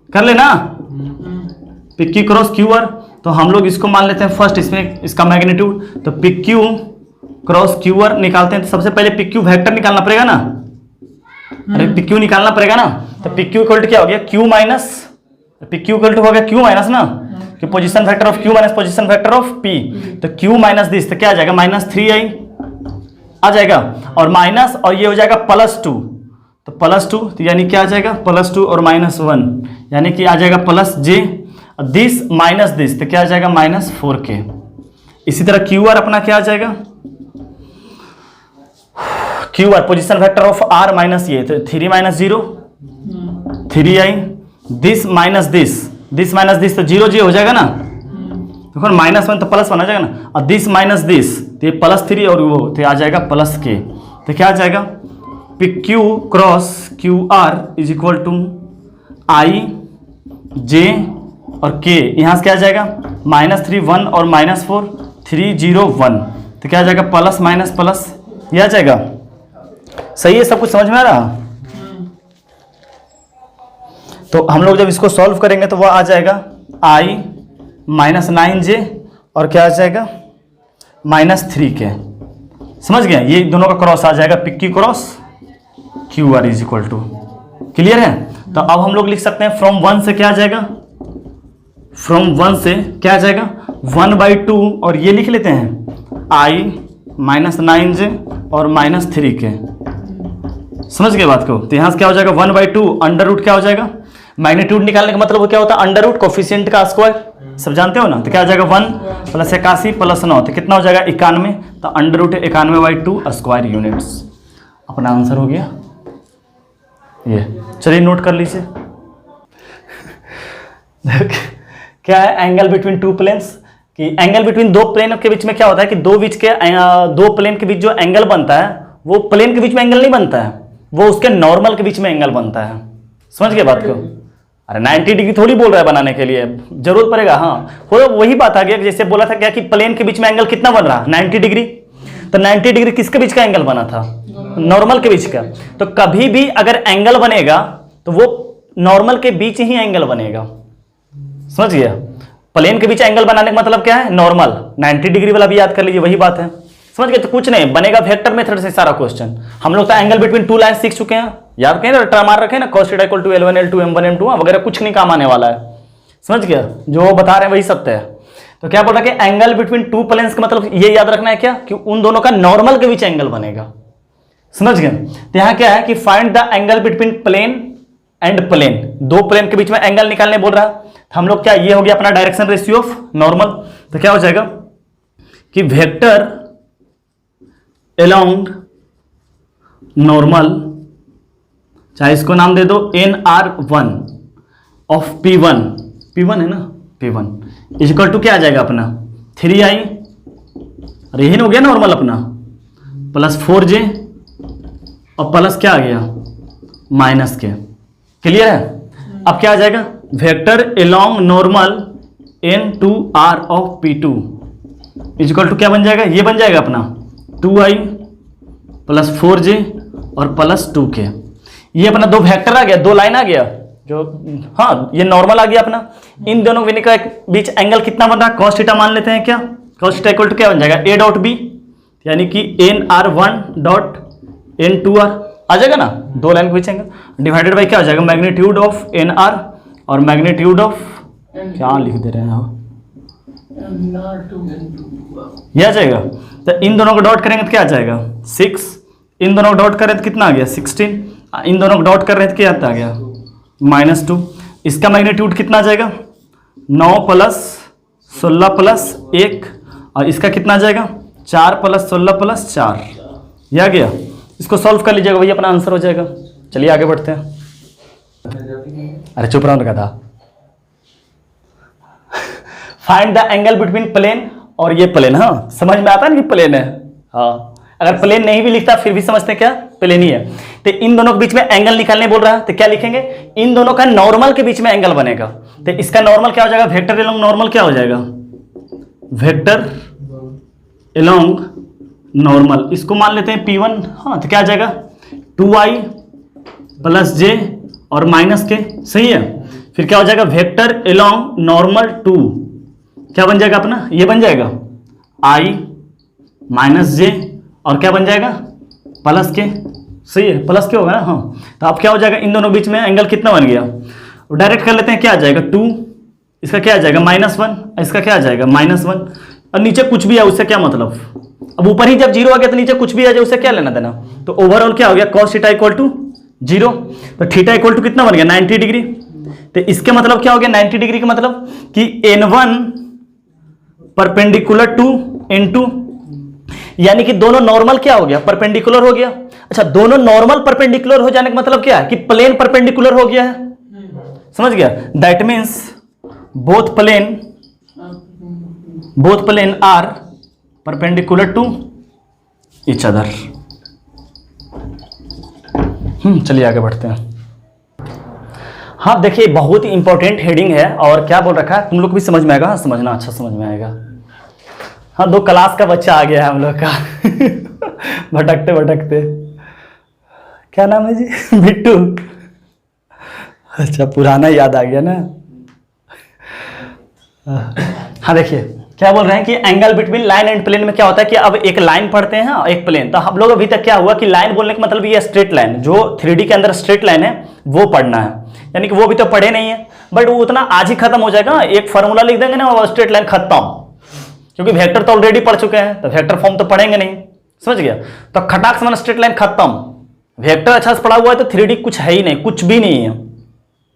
कर लेना, PQ क्रॉस QR। तो हम लोग इसको मान लेते हैं फर्स्ट, इसमें इसका मैग्नीट्यूड, तो PQ क्रॉस QR निकालते हैं। तो सबसे पहले PQ वेक्टर निकालना पड़ेगा ना, अरे PQ निकालना पड़ेगा ना। तो PQ = क्या हो गया Q माइनस, PQ = हो गया Q माइनस ना, कि position vector of Q minus position vector of P। तो Q माइनस दिस, तो क्या आ जाएगा -3 आ जाएगा, और माइनस और ये हो जाएगा +2, तो +2, तो यानी क्या आ जाएगा +2 और -1, यानी कि आ जाएगा +j, दिस माइनस दिस, तो क्या आ जाएगा -4k। इसी तरह QR अपना क्या आ जाएगा, QR position vector of R minus ये, तो 3 - 0 3i, this minus this minus this, तो 0 हो जाएगा ना, देखो -1 तो +1 आ जाएगा ना, और दिस माइनस दिस, तो ये +3 और वो तो आ जाएगा +k। तो क्या आ जाएगा PQ cross QR = I J और K, यहाँ से क्या आ जाएगा -3 1 और -4 3 0 1, तो क्या आ जाएगा प्लस माइनस प्लस, ये आ जाएगा, सही है, सब कुछ समझ में आ रहा। तो हम लोग जब इसको सॉल्व करेंगे तो वह आ जाएगा I -9j और क्या आ जाएगा -3k, समझ गए, ये दोनों का क्रॉस आ जाएगा PQ क्रॉस QR = क्लियर है। तो अब हम लोग लिख सकते हैं फ्रॉम 1 से क्या आ जाएगा, फ्रॉम 1 से क्या आ जाएगा 1/2, और ये लिख लेते हैं I -9j और -3k। समझ गए बात को? तो यहाँ से क्या हो जाएगा 1/2 अंडर रूट क्या हो जाएगा, मैग्नीट्यूड निकालने का मतलब क्या होता है अंडर रूट कोफिशिएंट का स्क्वायर, सब जानते हो ना। तो क्या हो जाएगा 1 + 81 + 9 तो कितना हो जाएगा 91, तो अंडर रूट 91/2 स्क्वायर यूनिट्स। अपना आंसर हो गया ये। चलिए नोट कर लीजिए। क्या है एंगल बिटवीन टू प्लेन्स, कि एंगल बिटवीन दो प्लेन के बीच में क्या होता है कि दो प्लेन के बीच जो एंगल बनता है वो प्लेन के बीच में एंगल नहीं बनता है, वो उसके नॉर्मल के बीच में एंगल बनता है। समझ गए बात को? अरे 90 डिग्री थोड़ी बोल रहा है बनाने के लिए, जरूरत पड़ेगा। हाँ वो वही बात आ गया जैसे बोला था क्या कि प्लेन के बीच में एंगल कितना बन रहा 90 डिग्री। तो 90 डिग्री किसके बीच का एंगल बना था, नॉर्मल के बीच का। तो कभी भी अगर एंगल बनेगा तो वो नॉर्मल के बीच ही एंगल बनेगा। समझ गया? प्लेन के बीच एंगल बनाने का मतलब क्या है, नॉर्मल। 90 डिग्री वाला भी याद कर लीजिए, वही बात है। समझ गए? तो कुछ नहीं बनेगा, वेक्टर मेथड से सारा क्वेश्चन। हम लोग तो एंगल बिटवीन टू लाइन सीख चुके हैं, याद करें ना, मार रखे ना cos θ = L1 L2 M1 M2 वगैरह, कुछ नहीं काम आने वाला है। समझ गया? जो वो बता रहे हैं वही सत्य है। तो क्या बोल रहा है कि एंगल बिटवीन टू प्लेन्स का मतलब ये याद रखना है क्या कि उन दोनों का नॉर्मल के बीच एंगल बनेगा। समझ गए? तो यहां क्या है कि find the angle between plane and plane, दो प्लेन के बीच में एंगल निकालने बोल रहा है। तो हम लोग क्या, ये हो गया अपना डायरेक्शन रेशियो ऑफ नॉर्मल। तो क्या हो जाएगा कि वेक्टर अलोंग नॉर्मल, चाहे इसको नाम दे दो nr1 ऑफ p1 है ना, p1 इक्वल टू क्या आ जाएगा अपना 3i, अरे यही हो गया नॉर्मल अपना, प्लस 4j और प्लस क्या आ गया -k। क्लियर है? अब क्या आ जाएगा vector along normal n2r of p2 equal to क्या बन जाएगा, ये बन जाएगा अपना 2i प्लस 4j और प्लस 2k। ये अपना दो वेक्टर आ गया, दो लाइन आ गया जो, हाँ ये नॉर्मल आ गया अपना। इन दोनों के बीच एंगल कितना बन रहा है, cos थीटा मान लेते हैं क्या, cos थीटा इक्वल टू क्या बन जाएगा a डॉट b, यानी कि nr1 डॉट n2r आ जाएगा ना, दो लाइन के बीच एंगल डिवाइडेड बाई क्या हो जाएगा मैग्नीट्यूड ऑफ nr और मैग्नीट्यूड ऑफ क्या लिख दे रहे हैं आप, ये आ जाएगा। तो इन दोनों को डॉट करेंगे तो क्या आ जाएगा 6, इन दोनों को डॉट करें तो कितना आ गया 16, इन दोनों को डॉट कर रहे थे क्या आ गया -2। इसका मैग्नीट्यूड कितना आ जाएगा 9 प्लस 16 प्लस 1, और इसका कितना आ जाएगा 4 प्लस 16 प्लस 4, ये आ गया। इसको सॉल्व कर लीजिएगा, वही अपना आंसर हो जाएगा। चलिए आगे बढ़ते हैं। अरे चुप रहा था। Find the angle between plane और ये प्लेन, हाँ समझ में आता है ना कि प्लेन है। हाँ अगर प्लेन नहीं भी लिखता फिर भी समझते हैं क्या प्लेन ही है। तो इन दोनों के बीच में एंगल निकालने बोल रहा है, तो क्या लिखेंगे इन दोनों का नॉर्मल के बीच में एंगल बनेगा। तो इसका नॉर्मल क्या हो जाएगा वेक्टर अलोंग नॉर्मल क्या हो जाएगा वेक्टर अलोंग नॉर्मल, इसको मान लेते हैं P1। हाँ तो क्या आ जाएगा 2i प्लस j और -k, सही है। फिर क्या हो जाएगा वेक्टर अलोंग नॉर्मल 2 क्या बन जाएगा अपना, ये बन जाएगा i माइनस j और क्या बन जाएगा प्लस के, सही है प्लस के होगा ना। हाँ तो अब क्या हो जाएगा इन दोनों बीच में एंगल कितना बन गया, डायरेक्ट कर लेते हैं क्या आ जाएगा 2, इसका क्या आ जाएगा -1, इसका क्या आ जाएगा -1, और नीचे कुछ भी है उससे क्या मतलब, अब ऊपर ही जब 0 आ गया तो नीचे कुछ भी आ जाए उससे क्या लेना देना। तो ओवरऑल क्या हो गया cos थीटा इक्वल टू 0, तो थीटा इक्वल टू कितना बन गया 90 डिग्री। तो इसके मतलब क्या हो गया 90 डिग्री का मतलब कि n1 परपेंडिकुलर टू n2, यानी कि दोनों नॉर्मल क्या हो गया परपेंडिकुलर हो गया। अच्छा दोनों नॉर्मल परपेंडिकुलर हो जाने का मतलब क्या है कि प्लेन परपेंडिकुलर हो गया है, समझ गया। That means both plane are perpendicular to each other. चलिए आगे बढ़ते हैं। हाँ देखिए बहुत ही इंपॉर्टेंट हेडिंग है, और क्या बोल रखा है तुम लोग भी समझ में आएगा, हाँ समझना अच्छा समझ में आएगा। हाँ 2 क्लास का बच्चा आ गया है हम लोग का भटकते भटकते, क्या नाम है जी बिट्टू। अच्छा पुराना याद आ गया ना। हाँ देखिए क्या बोल रहे हैं कि angle between line and plane में क्या होता है कि अब एक लाइन पढ़ते हैं और एक प्लेन। तो हम लोग अभी तक क्या हुआ कि लाइन बोलने का मतलब ये स्ट्रेट लाइन, जो 3D के अंदर स्ट्रेट लाइन है वो पढ़ना है, यानी कि वो भी तो पढ़े नहीं है, बट वो उतना आज ही खत्म हो जाएगा। एक फार्मूला लिख देंगे ना और स्ट्रेट लाइन खत्म, क्योंकि वेक्टर तो ऑलरेडी पढ़ चुके हैं, तो वेक्टर फॉर्म तो पढ़ेंगे नहीं, समझ गया। तो खटाक से स्ट्रेट लाइन खत्म, वेक्टर अच्छा से पढ़ा हुआ है तो 3D कुछ है ही नहीं, कुछ भी नहीं है,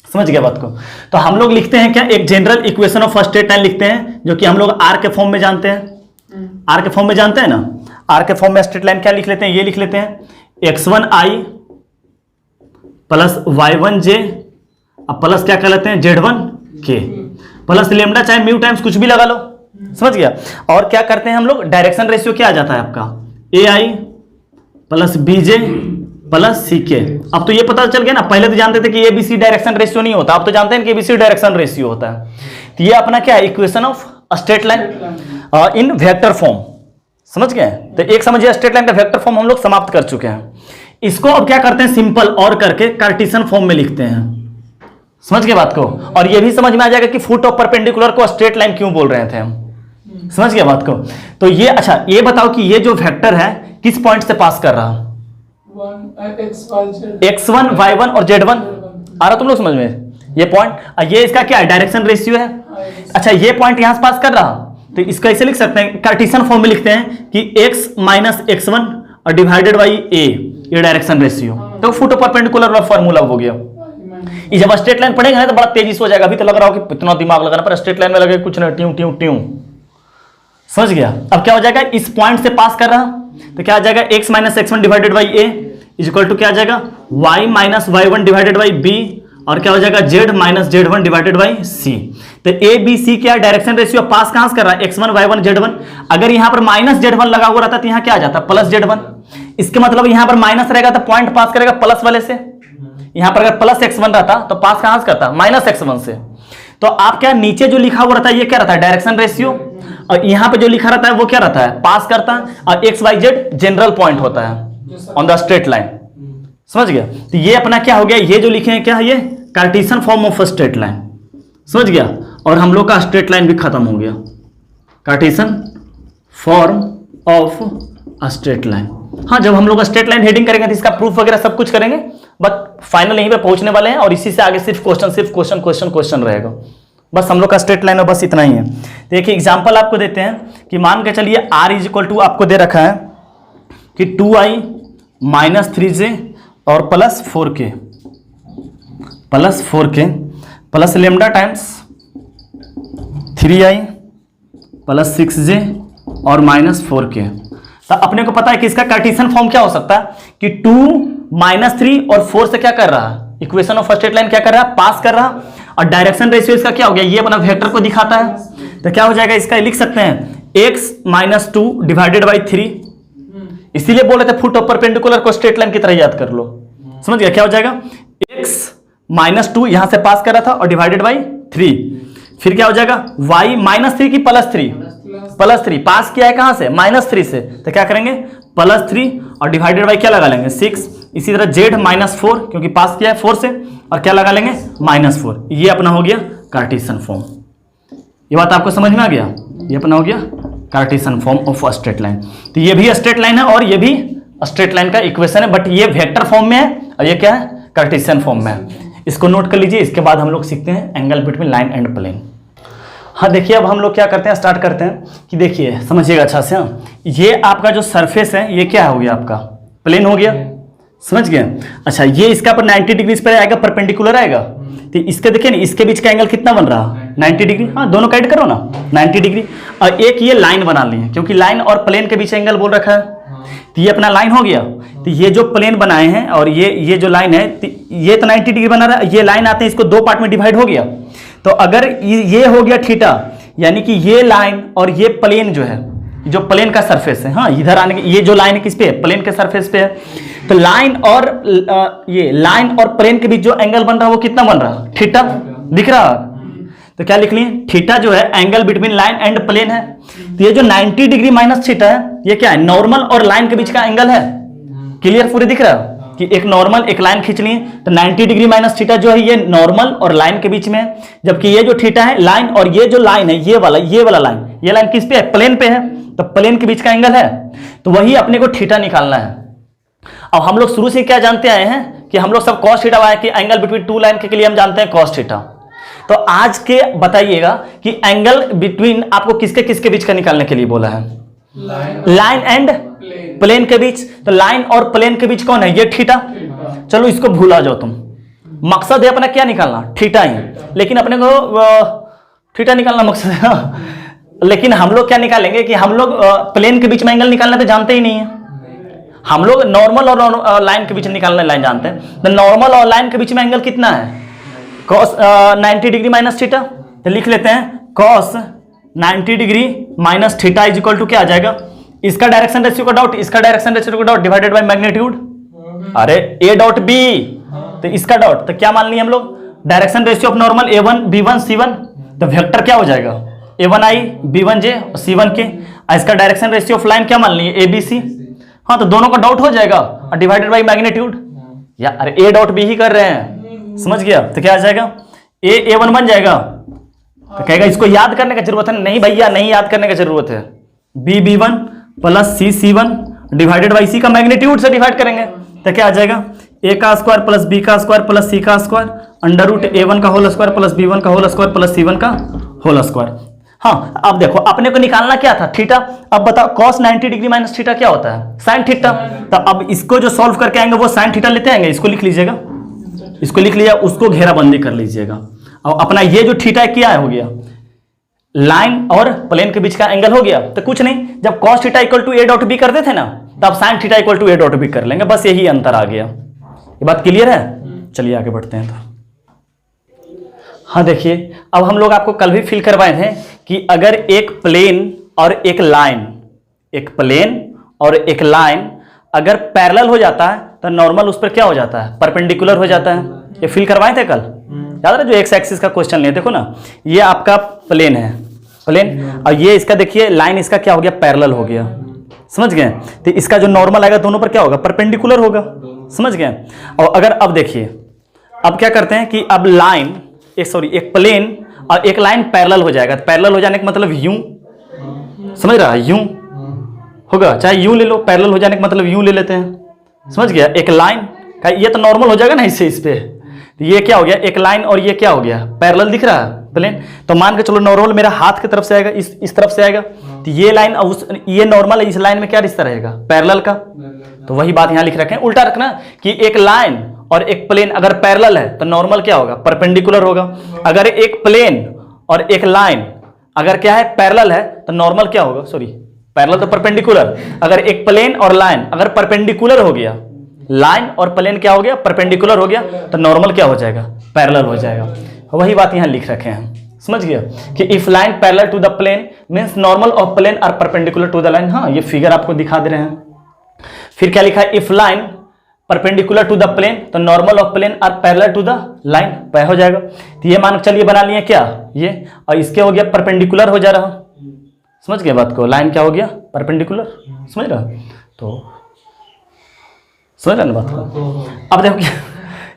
समझ गया बात को। तो हम लोग लिखते हैं क्या, एक general equation of straight line लिखते हैं, जो कि हम लोग आर के फॉर्म में जानते हैं। आर के फॉर्म में जानते हैं ना, आर के फॉर्म में स्ट्रेट लाइन क्या लिख लेते हैं, ये लिख लेते हैं x1i प्लस y1j अब प्लस क्या कर लेते हैं z1k प्लस लेमडा चाहे म्यू टाइम्स कुछ भी लगा लो, समझ गया। और क्या करते हैं हम लोग, डायरेक्शन रेशियो क्या आ जाता है आपका, ai plus bj plus ck। अब तो ये पता चल गया ना, पहले तो जानते थे कि abc डायरेक्शन रेशियो नहीं होता, अब तो जानते हैं कि abc डायरेक्शन रेशियो होता है। तो ये अपना क्या है, equation of straight line in vector form, समझ गए। तो एक समझिए स्ट्रेट लाइन का वेक्टर फॉर्म हम लोग समाप्त कर चुके हैं। इसको अब क्या करते हैं, सिंपल और करके कार्टेशियन फॉर्म में लिखते हैं, समझ गए बात को। और ये भी समझ में आ जाएगा कि फुट ऑफ परपेंडिकुलर को स्ट्रेट लाइन क्यों बोल रहे थे हम, समझ गया बात को। तो ये अच्छा ये बताओ कि ये जो वेक्टर है किस पॉइंट से पास कर रहा, x1 y1 और z1 आ रहा तुम लोग समझ में, ये पॉइंट, ये इसका क्या है, डायरेक्शन रेशियो है। अच्छा ये पॉइंट यहां से पास कर रहा, तो इसका ऐसे लिख सकते हैं, कार्टेशियन फॉर्म में लिखते हैं कि x माइनस x1 और डिवाइडेड बाई a, ये डायरेक्शन रेशियो। तो फुट ऑफ परपेंडिकुलर वाला फार्मूला हो गया। ये जब स्ट्रेट लाइन पढ़ेंगे ना तो बड़ा तेजी से हो जाएगा। अभी तो लग रहा हो कि इतना दिमाग लगाना, पर स्ट्रेट लाइन में लगे कुछ ना, ट्यूं ट्यूं ट्यूं, समझ गया। अब क्या हो जाएगा, इस पॉइंट से पास कर रहा तो क्या आ जाएगा, x minus x1 divided by a is equal to क्या आ जाएगा, y minus y1 divided by b, और क्या हो जाएगा z minus z1 divided by c। तो a b c क्या डायरेक्शन रेशियो पास कहां से कर रहा है, x1 y1 z1। अगर यहां पर माइनस z1 लगा हुआ रहता तो यहां क्या आ जाता, प्लस z1। इसके मतलब यहां पर माइनस रहेगा तो पॉइंट पास करेगा प्लस वाले से। यहां पर अगर प्लस x1 रहता तो पास कहां से करता, माइनस x1 से। तो आप क्या नीचे जो लिखा हुआ रहता है ये क्या रहता है, डायरेक्शन रेशियो, और यहां पे जो लिखा रहता है वो क्या रहता है, पास करता है। और x y z general point होता है ऑन द स्ट्रेट लाइन, समझ गया। तो ये अपना क्या हो गया, ये जो लिखे हैं क्या है, ये Cartesian form of straight line, समझ गया। और हम लोग का स्ट्रेट लाइन भी खत्म हो गया, Cartesian form of straight line. हाँ जब हम लोग स्ट्रेट लाइन हेडिंग करेंगे तो इसका प्रूफ वगैरह सब कुछ करेंगे, बट फाइनल यहीं पे पहुंचने वाले हैं। और इसी से आगे सिर्फ क्वेश्चन रहेगा, बस हम लोग का स्ट्रेट लाइन में बस इतना ही है। देखिए एग्जांपल आपको देते हैं कि मान के चलिए r इज इक्वल टू आपको दे रखा है कि 2i माइनस 3j और plus 4k plus lambda times 3i plus 6j और माइनस 4k। तो अपने को पता है कि इसका कार्टेशियन फॉर्म क्या हो सकता है कि 2 माइनस 3 और 4 से क्या कर रहा है, इक्वेशन ऑफ स्ट्रेट लाइन क्या कर रहा है, पास कर रहा। और डायरेक्शन रेशियो इसका क्या हो गया, ये अपना वेक्टर को दिखाता है। तो क्या हो जाएगा, इसका लिख सकते हैं x माइनस 2 डिवाइडेड बाई 3। इसीलिए बोल रहे थे फुट ऑफ परपेंडिकुलर को स्ट्रेट लाइन की तरह याद कर लो, समझ गया। क्या हो जाएगा, x माइनस 2 यहां से पास कर रहा था और डिवाइडेड बाई 3। फिर क्या हो जाएगा, y माइनस 3 की प्लस 3 पास किया है कहां से, माइनस 3 से। तो क्या करेंगे, प्लस 3 और डिवाइडेड बाई क्या लगा लेंगे, 6। इसी तरह z माइनस 4 क्योंकि पास किया है 4 से, और क्या लगा लेंगे, माइनस 4। ये अपना हो गया कार्टेशियन फॉर्म। ये बात आपको समझ में आ गया, ये अपना हो गया Cartesian form of straight line. तो ये भी स्ट्रेट लाइन है और ये भी स्ट्रेट लाइन का इक्वेशन है, बट ये वेक्टर फॉर्म में है और ये क्या है, कार्टेशियन फॉर्म में है। इसको नोट कर लीजिए। इसके बाद हम लोग सीखते हैं angle between line and plane. हाँ देखिए अब हम लोग क्या करते हैं, स्टार्ट करते हैं कि देखिए समझिएगा अच्छा से। ये आपका जो सरफेस है ये क्या हो गया, आपका प्लेन हो गया, समझ गए। अच्छा ये इसका पर 90 डिग्री पर आएगा, परपेंडिकुलर आएगा। तो इसके देखिए ना, इसके बीच का एंगल कितना बन रहा है, 90 डिग्री। हाँ दोनों काइट करो ना, 90 डिग्री। और एक ये लाइन बना ली है, क्योंकि लाइन और प्लेन के बीच एंगल बोल रखा है। तो ये अपना लाइन हो गया। तो ये जो प्लेन बनाए हैं और ये जो लाइन है, ये तो 90 डिग्री बना रहा है। ये लाइन आते हैं, इसको दो पार्ट में डिवाइड हो गया। तो अगर ये हो गया थीटा, यानी कि ये लाइन और ये प्लेन जो है, जो प्लेन का सरफेस है, हाँ इधर आने के, ये जो लाइन है किस पे है, प्लेन के सरफेस पे है। तो लाइन और ये लाइन और प्लेन के बीच जो एंगल बन रहा है वो कितना बन रहा है, थीटा, दिख रहा है। तो क्या लिख लिए, थीटा जो है angle between line and plane है। तो ये जो 90 डिग्री माइनस थीटा है, ये क्या है, नॉर्मल और लाइन के बीच का एंगल है। क्लियर पूरे दिख रहा है कि एक नॉर्मल एक लाइन खींच लिए। तो 90 डिग्री माइनस थीटा जो है ये नॉर्मल और लाइन के बीच में है, जबकि ये जो थीटा है लाइन, और ये जो लाइन है ये वाला लाइन, ये लाइन किस पे है, प्लेन पे है। तो प्लेन के बीच का एंगल है, तो वही अपने को थीटा निकालना है। अब हम लोग शुरू से क्या जानते आए हैं कि हम लोग सब कॉस थीटा आए कि एंगल बिटवीन टू लाइन के लिए हम जानते हैं कॉस थीटा। तो आज के बताइएगा कि एंगल बिटवीन आपको किसके किसके बीच का निकालने के लिए बोला है? लाइन एंड प्लेन के बीच। तो लाइन और प्लेन के बीच कौन है? ये थीटा। चलो इसको भूला जाओ तुम, मकसद है अपना क्या निकालना? थीटा ही। लेकिन अपने को थीटा निकालना मकसद है, लेकिन हम लोग क्या निकालेंगे कि हम लोग प्लेन के बीच में एंगल निकालना तो जानते ही नहीं है। हम लोग नॉर्मल और लाइन के बीच निकालना लाइन जानते हैं। तो नॉर्मल और लाइन के बीच में एंगल कितना है? cos 90 degree minus theta. तो लिख लेते हैं cos 90 degree minus theta is equal to क्या आ जाएगा? इसका डायरेक्शन रेशियो का डॉट, इसका डायरेक्शन रेशियो का डॉट डिवाइडेड बाय मैग्नीट्यूड। अरे ए डॉट बी, तो इसका डॉट, तो क्या मान लिए हम लोग? Direction ratio of normal A1 B1 C1। तो वेक्टर क्या हो जाएगा? A1I B1J C1K। इसका डायरेक्शन रेशियो ऑफ लाइन क्या मान लिए? ABC। हाँ, तो दोनों का डॉट हो जाएगा और डिवाइडेड बाय मैग्नीट्यूड। या अरे ए डॉट बी ही कर रहे हैं, समझ गया? तो क्या आ जाएगा? A1 बन जाएगा। तो कहेगा इसको याद करने का जरूरत है? नहीं भैया, नहीं याद करने की जरूरत है। B1 plus C1 divided by C का मैग्नीट्यूड से डिवाइड करेंगे तो क्या आ जाएगा? A का स्क्वायर प्लस B का स्क्वायर प्लस C का स्क्वायर अंडर रूट A1 का होल स्क्वायर प्लस B1 का होल स्क्वायर प्लस C1 का होल स्क्वायर। हाँ, अब देखो अपने को निकालना क्या था? थीटा। अब बताओ cos 90 डिग्री माइनस थीटा क्या होता है? Sine theta. तो अब इसको जो सॉल्व करके आएंगे वो साइन थीटा लेते आएंगे। इसको लिख लीजिएगा, इसको लिख लिया, उसको घेराबंदी कर लीजिएगा। और अपना ये जो थीटा क्या है हो गया? लाइन और प्लेन के बीच का एंगल हो गया। तो कुछ नहीं, जब cos theta equal to A dot B करते थे ना, तब sine theta equal to A dot B कर लेंगे। बस यही अंतर आ गया। ये बात क्लियर है? चलिए आगे बढ़ते हैं। तो हाँ देखिए, अब हम लोग आपको कल भी फील करवाए थे कि अगर एक प्लेन और एक लाइन, एक प्लेन और एक लाइन अगर पैरेलल हो जाता है तो नॉर्मल उस पर क्या हो जाता है? परपेंडिकुलर हो जाता है। ये फील करवाए थे कल, याद है? जो एक्स एक्सिस का क्वेश्चन लिए, देखो ना, ये आपका प्लेन है, प्लेन, और ये इसका देखिए लाइन, इसका क्या हो गया? पैरेलल हो गया। समझ गए? तो इसका जो नॉर्मल आएगा दोनों पर क्या होगा? परपेंडिकुलर होगा। समझ गए? और अगर अब देखिए, अब क्या करते हैं कि अब लाइन, एक प्लेन और एक लाइन पैरेलल हो जाएगा। पैरेलल हो जाने का मतलब यूं, समझ रहा है? यूं होगा, चाहे यूं ले लो, पैरेलल हो जाने का मतलब यूं ले लेते हैं। समझ गया? एक लाइन का ये तो नॉर्मल हो जाएगा ना इससे, इस पे ये क्या हो गया? एक लाइन और ये क्या हो गया? पैरेलल दिख रहा है प्लेन। तो मान के चलो नॉर्मल मेरा हाथ की तरफ से आएगा, इस तरफ से आएगा, तो ये लाइन और ये नॉर्मल है, इस लाइन में क्या रिश्ता रहेगा? पैरेलल का। तो वही बात यहां लिख रखे हैं, उल्टा रखना कि एक लाइन और एक प्लेन अगर पैरेलल है तो नॉर्मल क्या होगा? परपेंडिकुलर होगा। अगर एक प्लेन और एक लाइन अगर क्या है? पैरेलल है तो नॉर्मल क्या होगा? सॉरी, पैरेलल तो परपेंडिकुलर। अगर एक प्लेन और लाइन अगर परपेंडिकुलर हो गया, लाइन और प्लेन क्या हो गया? परपेंडिकुलर हो गया, तो नॉर्मल क्या हो जाएगा? पैरेलल हो जाएगा। वही बात यहां लिख रखे हैं, समझ गया? कि if line parallel to the plane means normal of plane are perpendicular to the line. हाँ, ये फिगर आपको दिखा दे रहे हैं। फिर क्या लिखा है? If line perpendicular to the plane तो normal of plane are parallel to the line, पै हो जाएगा। तो ये मान चलिए बना लिए क्या? ये, और इसके हो गया परपेंडिकुलर हो जा रहा। समझ गए बात को? लाइन क्या हो गया? परपेंडिकुलर। समझ रहा? तो समझ रहा ना बात को? अब देखो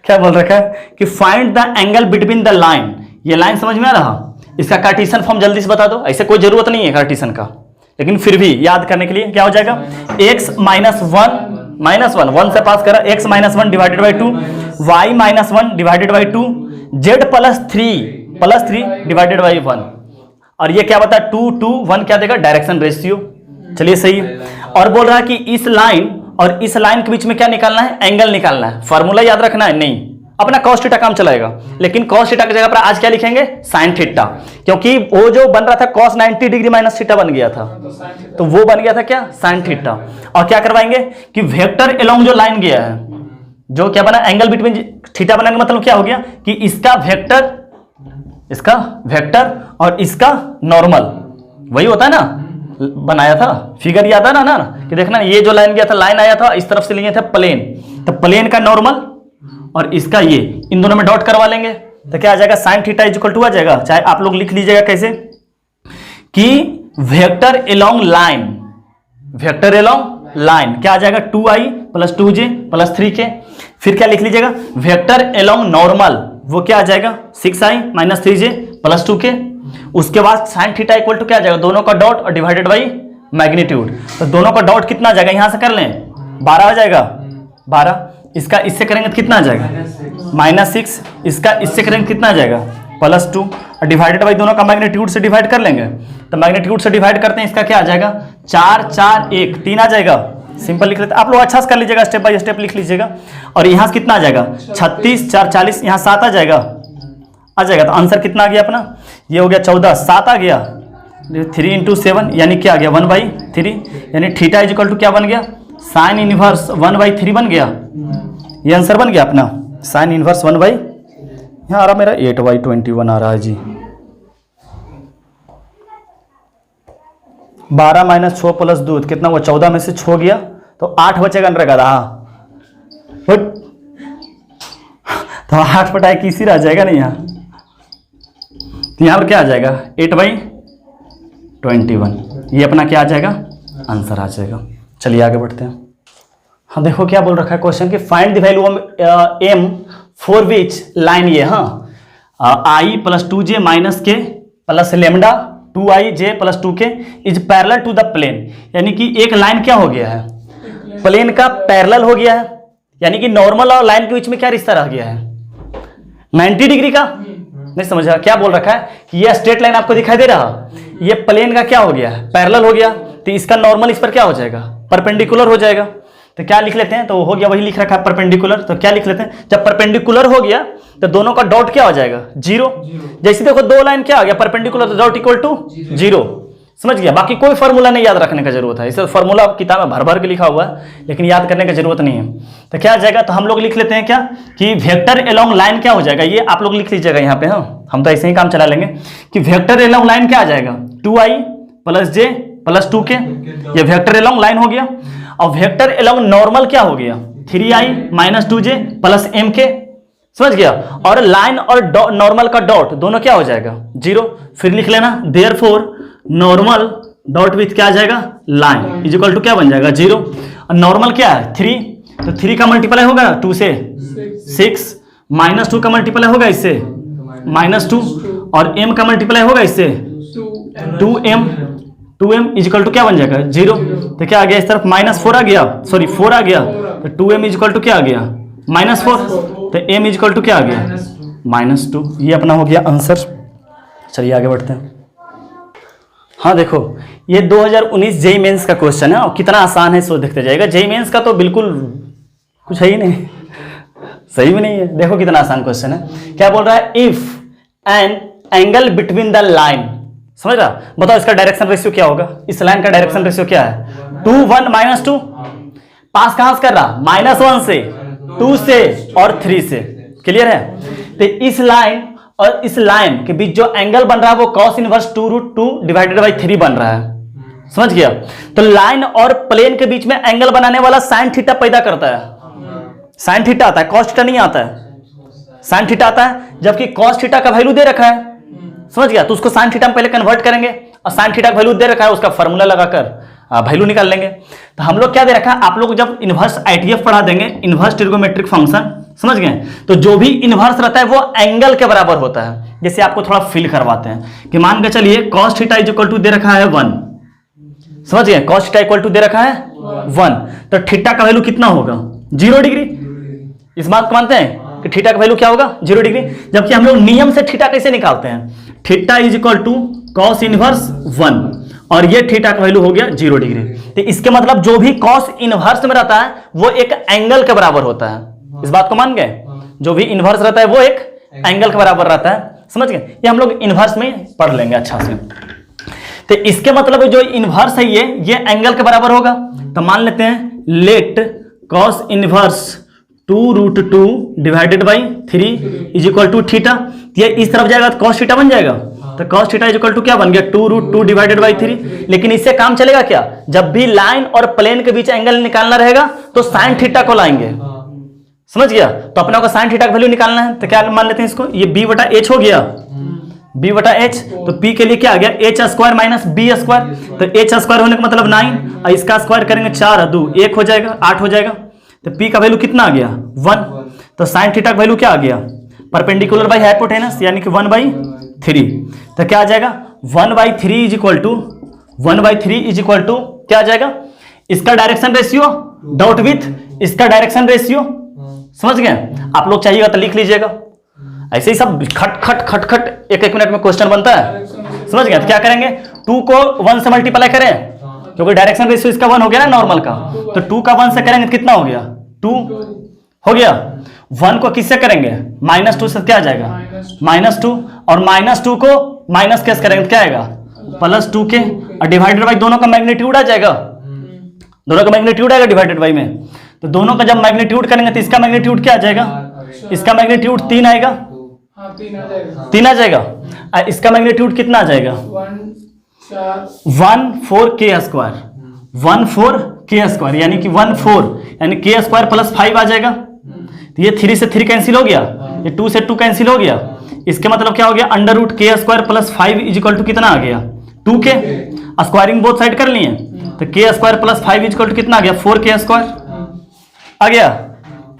क्या बोल रखा है कि find the angle between the line. ये लाइन समझ में आ रहा? इसका कार्टेशियन फॉर्म जल्दी से बता दो। ऐसे कोई जरूरत नहीं है कार्टेशियन का, लेकिन फिर भी याद करने के लिए क्या हो जाएगा? x माइनस वन से पास करा, x minus one divided by 2, y minus one divided by 2, z plus three divided by 1। और ये क्या बता? 2 2 1 क्या देगा? Direction ratio. चलिए सही है। और बोल रहा है कि इस लाइन और इस लाइन के बीच में क्या निकालना है? एंगल निकालना है। फॉर्मूला याद रखना है? नहीं, अपना cos थीटा काम चलाएगा। लेकिन cos थीटा की जगह पर आज क्या लिखेंगे? sin थीटा, क्योंकि वो जो बन रहा था cos 90 डिग्री माइनस थीटा बन गया था, तो वो बन गया था क्या? sin theta. और क्या करवाएंगे कि वेक्टर अलोंग जो लाइन गया है, जो क्या बना? एंगल बिटवीन थीटा बनाने का मतलब क्या हो गया कि इसका वेक्टर और इसका नॉर्मल, वही होता है ना, बनाया था फिगर, याद है ना कि देखना ये जो लाइन गया था, लाइन आया था, इस तरफ से लिए थे प्लेन, तो प्लेन का नॉर्मल और इसका ये, इन दोनों में डॉट करवा लेंगे तो क्या आ जाएगा? Sine theta is equal to आ जाएगा। चाहे आप लोग लिख लीजिएगा कैसे कि वेक्टर अलोंग लाइन क्या आ जाएगा? 2i plus 2j plus 3k। फिर क्या लिख लीजिएगा? वेक्टर अलोंग नॉर्मल, वो क्या आ जाएगा? 6i minus 3j plus 2k। उसके बाद साइन थीटा इक्वल टू क्या आ जाएगा? दोनों का डॉट और डिवाइडेड बाई मैग्नीट्यूड। तो दोनों का डॉट कितना आ जाएगा? यहां से कर लें, 12 आ जाएगा, 12। इसका इससे करेंगे तो कितना आ जाएगा? -6। इसका इससे करेंगे कितना आ जाएगा? +2 और डिवाइडेड बाई दोनों का मैग्नीट्यूड से डिवाइड कर लेंगे। तो मैग्नीट्यूड से डिवाइड करते हैं, इसका क्या आ जाएगा 4 4 1 3 आ जाएगा। सिंपल लिख लेते हैं, आप लोग अच्छा से कर लीजिएगा, स्टेप बाय स्टेप लिख लीजिएगा। और यहाँ से कितना आ जाएगा 36 4 40, यहाँ 7 आ जाएगा। तो आंसर कितना आ गया अपना, ये हो गया 14, 7 आ गया 3 × 7 यानी क्या आ गया 1/3, यानी थीटा इज इक्वल टू क्या बन गया साइन इनवर्स 1/3 बन गया। ये आंसर बन गया अपना साइन इनवर्स 1 बाई, यहाँ आ रहा मेरा 8/21 आ रहा है जी। 12 - 6 + 2 कितना हुआ 14 में से 6 गया तो 8 बचेगा रहेगा। तो 8 बटा 21 रह जाएगा नहीं यहाँ, तो यहाँ पर क्या आ जाएगा 8/21, ये अपना क्या आ जाएगा आंसर आ जाएगा। चलिए आगे बढ़ते हैं। हाँ देखो क्या बोल रखा है क्वेश्चन कि find the value of m for which line, ये हाँ i + 2j - k + lambda 2ij + 2k is parallel to the plane, यानी कि एक लाइन क्या हो गया है प्लेन का पैरेलल हो गया है, यानी कि नॉर्मल और लाइन के बीच में क्या रिश्ता रह गया है 90 डिग्री का। नहीं समझा क्या बोल रखा है कि ये स्ट्रेट लाइन आपको दिखाई दे रहा, ये प्लेन का क्या हो गया है पैरेलल हो गया, तो इसका नॉर्मल इस पर क्या हो जाएगा परपेंडिकुलर हो जाएगा। तो क्या लिख लेते हैं, तो हो गया वही लिख रखा है परपेंडिकुलर, तो क्या लिख लेते हैं जब परपेंडिकुलर हो गया तो दोनों का डॉट क्या हो जाएगा 0। जैसे देखो दो लाइन क्या आ गया परपेंडिकुलर, तो डॉट इक्वल टू 0, समझ गया। बाकी कोई फॉर्मूला नहीं याद रखने का जरूरत है, इसे फॉर्मूला किताब में भर भर के लिखा हुआ है लेकिन याद करने की जरूरत नहीं है। तो क्या आ जाएगा, तो हम लोग लिख लेते हैं क्या कि वेक्टर अलोंग लाइन क्या हो जाएगा, ये आप लोग लिख लीजिएगा यहाँ पे। हाँ हम तो ऐसे ही काम चला लेंगे कि वेक्टर अलोंग लाइन क्या आ जाएगा 2i + j + 2k, ये वेक्टर अलोंग लाइन हो गया। और वेक्टर अलोंग नॉर्मल क्या हो गया 3i - 2j + mk, समझ गया। और लाइन और नॉर्मल का डॉट दोनों क्या हो जाएगा 0। फिर लिख लेना देयरफॉर नॉर्मल डॉट विथ क्या आ जाएगा लाइन इज इक्वल टू क्या बन जाएगा 0। और नॉर्मल क्या है 3, तो 3 का मल्टीप्लाई होगा 2 से 6, -2 का मल्टीप्लाई होगा इससे -2, और m का मल्टीप्लाई होगा इससे 2m इज इक्वल टू क्या बन जाएगा 0। तो क्या आ गया इस तरफ -4 आ गया, सॉरी 4 आ गया, तो 2m इज इक्वल टू क्या आ गया -4, तो m इज इक्वल टू क्या आ गया -2। ये अपना हो गया आंसर। चलिए आगे बढ़ते हैं। हाँ देखो ये 2019 जेईई मेंस का क्वेश्चन है और कितना आसान है सो देखते जाएगा। जेईई मेंस का तो बिल्कुल कुछ है ही नहीं, सही भी नहीं है। देखो कितना आसान क्वेश्चन है, क्या बोल रहा है if an angle between the line, समझ रहा, बताओ इसका डायरेक्शन रेशियो क्या होगा, इस लाइन का डायरेक्शन रेशियो क्या है 2 1 -2, पास कहां से कर रहा -1 से 2 से और 3 से, क्लियर है। तो इस लाइन और इस लाइन के बीच जो एंगल बन रहा है वो cos इनवर्स 2√2 डिवाइडेड बाई 3 बन रहा है, समझ गया। तो लाइन और प्लेन के बीच में एंगल बनाने वाला साइन थीटा पैदा करता है, साइन थीटा आता है, cos थीटा नहीं आता है, साइन थीटा आता है। जबकि cos थीटा का वैल्यू दे रखा है, समझ गया, तो उसको साइन थीटा में पहले कन्वर्ट करेंगे और साइन थीटा का वैल्यू दे रखा है, उसका फॉर्मूला लगाकर वैल्यू निकाल लेंगे। तो हम लोग क्या दे रखा है, आप लोग जब इनवर्स आईटीएफ पढ़ा देंगे, इनवर्स ट्रिगोमेट्रिक फंक्शन, समझ गए, तो जो भी इनवर्स रहता है वो एंगल के बराबर होता है। जैसे आपको थोड़ा फील करवाते हैं कि मान के चलिए cos theta is equal to दे रखा है 1, समझ गए, cos थीटा इक्वल टू दे रखा है 1, तो थीटा का वैल्यू कितना होगा 0 डिग्री। इस बात को मानते हैं कि थीटा का वैल्यू क्या होगा 0 डिग्री। जबकि हम लोग नियम से थीटा कैसे निकालते हैं, theta is equal to cos inverse 1 और ये थीटा का वैल्यू हो गया 0 डिग्री। तो इसके मतलब जो भी cos इनवर्स में रहता है वो एक एंगल के बराबर होता है। इस बात को मान गए, जो भी इनवर्स रहता है वो एक एंगल के बराबर रहता है, समझ गए। ये हम लोग इनवर्स में पढ़ लेंगे अच्छा से। तो इसके मतलब जो इनवर्स है ये एंगल के बराबर होगा। तो मान लेते हैं let cos inverse 2√2 divided by 3 is equal to theta. ये इस तरफ जाएगा तो cos थीटा बन जाएगा, तो cos theta is equal to क्या बन गया 2√2 डिवाइडेड बाई 3। लेकिन इससे काम चलेगा क्या, जब भी लाइन और प्लेन के बीच एंगल निकालना रहेगा तो साइन थीटा को लाएंगे, समझ गया। तो अपने को साइन थीटा का वैल्यू निकालना है, तो क्या मान लेते हैं इसको, ये b/h हो गया, b/h, तो p के लिए क्या आ गया h² - b², तो h² होने का मतलब 9 और इसका स्क्वायर करेंगे 4 2 1 हो जाएगा 8 हो जाएगा। तो p का वैल्यू कितना आ गया 1, तो साइन थीटा का वैल्यू क्या आ गया परपेंडिकुलर बाई हाइपोटेनस यानी कि 1/3। तो क्या आ जाएगा 1/3 is equal to 1/3 is equal to क्या आ जाएगा, इसका डायरेक्शन रेशियो डॉट विथ इसका डायरेक्शन रेशियो, समझ गए। आप लोग चाहिएगा तो लिख लीजिएगा, ऐसे ही सब खट खट खट खट एक मिनट में क्वेश्चन बनता है, समझ गए? तो क्या करेंगे, 2 को 1 से मल्टीप्लाई करें, क्योंकि डायरेक्शन रेशियो इसका 1 हो गया ना नॉर्मल का, तो 2 का 1 से करेंगे तो कितना हो गया, 2 हो गया। 1 को किससे करेंगे, -2 से क्या आ जाएगा, -2, और -2 को माइनस कैसे करेंगे तो क्या आएगा, +2 के, और डिवाइडेड बाई दोनों का मैग्नीट्यूड आ जाएगा, दोनों का मैग्नीट्यूड आएगा डिवाइडेड बाई में, तो दोनों का जब मैग्नीट्यूड करेंगे तो इसका मैग्नीट्यूड क्या आ जाएगा, इसका मैग्नीट्यूड 3 आएगा, 3 आ जाएगा, और इसका मैग्नीट्यूड कितना आ जाएगा, 14k², 14k², यानी कि 14 यानी k² + 5 आ जाएगा। तो ये 3 से 3 कैंसिल हो गया, ये 2 से 2 कैंसिल हो गया, इसके मतलब क्या हो गया, √k² + 5 = कितना आ गया, 2k। स्क्वायरिंग बोथ साइड कर लिए, तो k² + 5 = कितना आ गया, 4k² आ गया,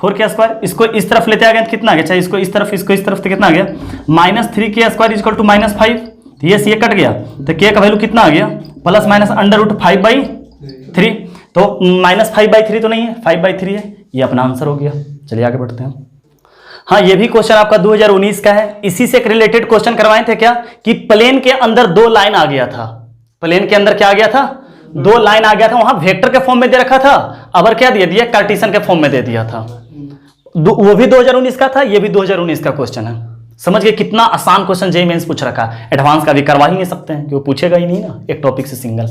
4k²। इसको इस तरफ लेते आ गए तो कितना आ गया, चाहे इसको इस तरफ तो कितना आ गया, -3k² = -5, तो ये कट गया, तो k का वैल्यू कितना आ गया, ±√5/3, तो -5/3 तो नहीं है, 5/3 है, ये अपना आंसर हो गया। चलिए आगे बढ़ते हैं। हाँ, ये भी क्वेश्चन आपका 2019 का है। इसी से एक रिलेटेड क्वेश्चन करवाए थे क्या, कि प्लेन के अंदर 2 लाइन आ गया था, प्लेन के अंदर क्या आ गया था, 2 लाइन आ गया था, वहां वेक्टर के फॉर्म में दे रखा था, अब क्या दे दिया, कार्टेशियन के फॉर्म में दे दिया था। वो भी 2019 का था, ये भी 2019 का क्वेश्चन है। समझ गए कितना आसान क्वेश्चन जेईई मेंस पूछ रखा है, एडवांस का भी करवा ही नहीं सकते हैं, क्योंकि पूछेगा ही नहीं ना एक टॉपिक से सिंगल,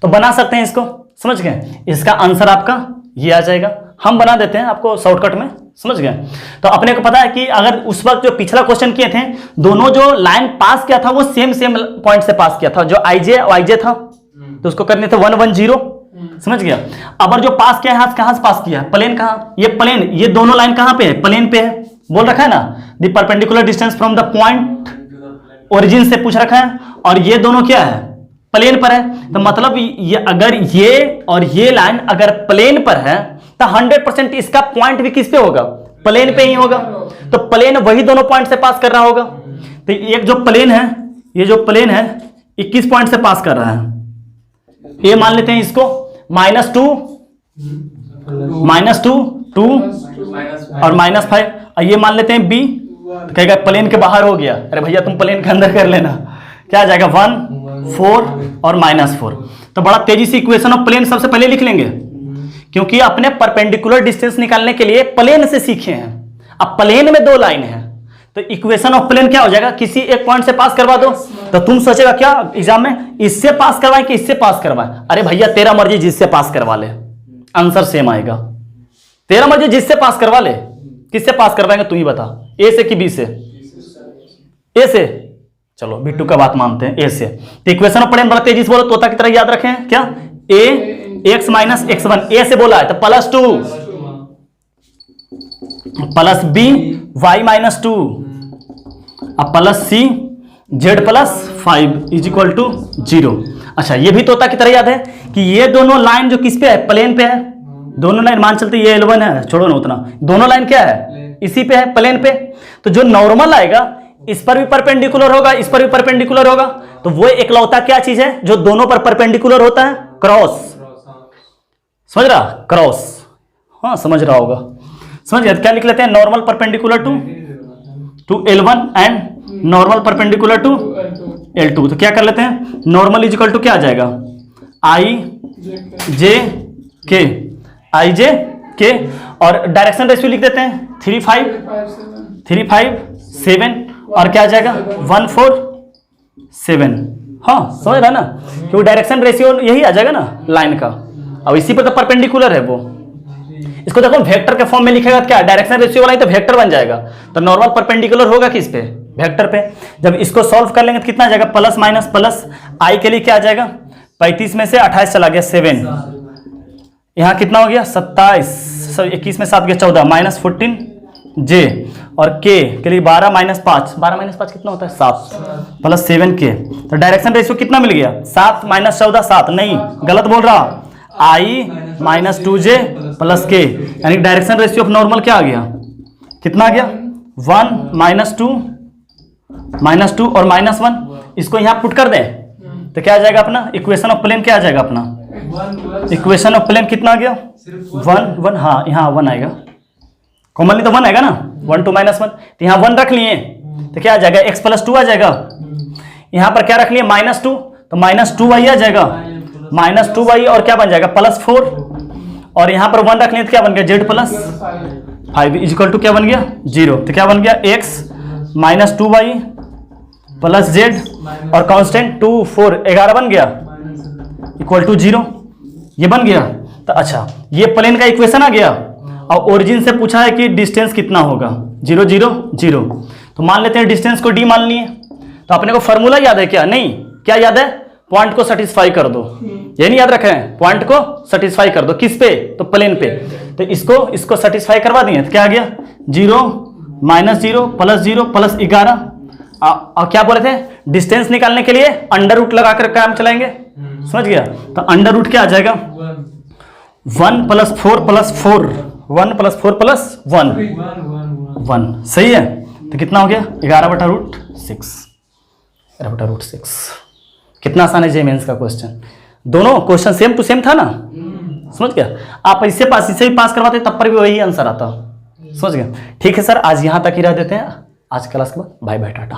तो बना सकते हैं इसको। समझ गए, इसका आंसर आपका ये आ जाएगा, हम बना देते हैं आपको शॉर्टकट में, समझ गए। तो अपने को पता है कि अगर उस वक्त जो पिछला क्वेश्चन किए थे, दोनों जो लाइन पास किया था वो सेम पॉइंट से पास किया था, जो IJ YJ था, तो उसको करने थे 1 1 0, समझ गया। अब जो पास किया है, कहां से पास किया है, प्लेन कहां, ये प्लेन, ये दोनों लाइन कहां पे है, प्लेन पे है, बोल रखा है ना, the perpendicular distance from the point origin से पूछ रखा है, और ये दोनों क्या है, प्लेन पर है। तो मतलब ये अगर ये और ये लाइन अगर प्लेन पर है, तो 100% इसका पॉइंट भी किस पे होगा, प्लेन पे ही होगा, तो प्लेन वही दोनों पॉइंट से पास कर रहा होगा। तो एक जो प्लेन है, ये जो प्लेन है 21 पॉइंट से पास कर रहा है, ये मान लेते हैं इसको -2 2 और -5, और ये मान लेते हैं B, तो कहेगा प्लेन के बाहर हो गया, अरे भैया तुम प्लेन के अंदर कर लेना, क्या आ जाएगा 1 4 और -4। तो बड़ा तेजी से इक्वेशन ऑफ प्लेन सबसे पहले लिख लेंगे, क्योंकि अपने परपेंडिकुलर डिस्टेंस निकालने के लिए प्लेन से सीखे हैं। अब प्लेन में 2 लाइन है, तो इक्वेशन ऑफ प्लेन क्या हो जाएगा, किसी एक पॉइंट से पास करवा दो। तो तुम सोचेगा क्या एग्जाम में, इससे पास करवाएं कि इससे पास करवाएं, अरे भैया तेरा मर्जी, जिससे पास करवा ले, आंसर सेम आएगा। तेरा मर्जी, जिससे पास करवा ले, किससे पास करवाएंगे तू ही बता, ए से कि बी से, ए से, चलो बिट्टू का बात मानते हैं, ए से। तो इक्वेशन ऑफ प्लेन बड़ा तेजी से बोलो, तोता की तरह याद रखें, क्या a x - x1, ए से बोला है तो +2 + b y - 2 अब +c z + 5 = 0। अच्छा, ये भी तोता की तरह याद है कि ये दोनों लाइन जो किस पे है, प्लेन पे है, दोनों लाइन मान चलते ये L1 है, छोड़ो ना उतना, दोनों लाइन क्या है, इसी पे है, प्लेन पे। तो जो नॉर्मल आएगा इस पर भी परपेंडिकुलर होगा, इस पर भी परपेंडिकुलर होगा, तो वो एकलौता क्या चीज है जो दोनों पर परपेंडिकुलर होता है, क्रॉस। समझ रहा, क्रॉस, हाँ समझ रहा होगा, समझ गया। क्या लिख लेते हैं, normal perpendicular to L1 and normal perpendicular to L2। तो क्या कर लेते हैं, नॉर्मल इक्वल टू क्या आ जाएगा, I J K, और डायरेक्शन रेशियो लिख देते हैं 3 5 7, और क्या आ जाएगा 1 4 7। हाँ समझ रहा ना, क्योंकि डायरेक्शन रेशियो यही आ जाएगा ना लाइन का, अब इसी पर तो परपेंडिकुलर है वो। इसको देखो वेक्टर के फॉर्म में लिखेगा, क्या डायरेक्शन रेशियो वाला ही तो वेक्टर बन जाएगा, तो नॉर्मल परपेंडिकुलर होगा किस पे, वेक्टर पे। जब इसको सॉल्व कर लेंगे तो कितना आ जाएगा, प्लस माइनस प्लस, आई के लिए क्या आ जाएगा, 35 में से 28 चला गया 7, यहाँ कितना हो गया 27, 21 में 7 गया 14, -14 जे, और के लिए 12 - 5, 12 - 5 कितना होता है 7, प्लस 7 के। तो डायरेक्शन रेशियो कितना मिल गया, 7 - 14 7, नहीं गलत बोल रहा, I - 2J + K, यानी डायरेक्शन रेशियो ऑफ नॉर्मल क्या आ गया, कितना आ गया 1 - 2 और -1, इसको यहाँ पुट कर दें तो क्या आ जाएगा अपना इक्वेशन ऑफ प्लेन, क्या आ जाएगा अपना इक्वेशन ऑफ प्लेन कितना आ गया 1 1, हाँ यहाँ 1 आएगा, कॉमनली तो 1 आएगा ना, 1 2 -1, तो यहाँ 1 रख लिए, तो क्या आ जाएगा x प्लस 2 आ जाएगा। यहां पर क्या रख लिया -2, तो -2y आ जाएगा, -2y और क्या बन जाएगा +4, और यहां पर 1 रख लिया तो क्या बन गया z प्लस 5 इक्वल टू क्या बन गया 0। तो क्या बन गया x -2y प्लस z और कांस्टेंट 2 4 11 बन गया इक्वल टू 0, ये बन गया। तो अच्छा ये प्लेन का इक्वेशन आ गया और ओरिजिन से पूछा है कि डिस्टेंस कितना होगा 0 0 0। तो मान लेते हैं डिस्टेंस को d मान लिए। तो अपने को फॉर्मूला याद है क्या? नहीं, क्या याद है? पॉइंट को सेटिस्फाई कर दो, ये नहीं याद रखे हैं? पॉइंट को सेटिस्फाई कर दो, किस पे? तो प्लेन पे। तो इसको सेटिस्फाई करवा दिए तो क्या आ गया 0 -0 प्लस 0 प्लस 11। और क्या बोले थे डिस्टेंस निकालने के लिए अंडर रूट लगाकर काम चलाएंगे, समझ गया? तो अंडर रूट क्या आ जाएगा 1 + 4 + 4 1 + 4 + 1 सही है। तो कितना हो गया 11/√6 11/√6। कितना आसान है जे मेंस का क्वेश्चन, दोनों क्वेश्चन सेम टू सेम था ना, समझ गया? आप इससे ही पास करवाते तब पर भी वही आंसर आता, समझ गया? ठीक है सर, आज यहां तक ही रह देते हैं, आज क्लास के बाद बाय बाय टाटा।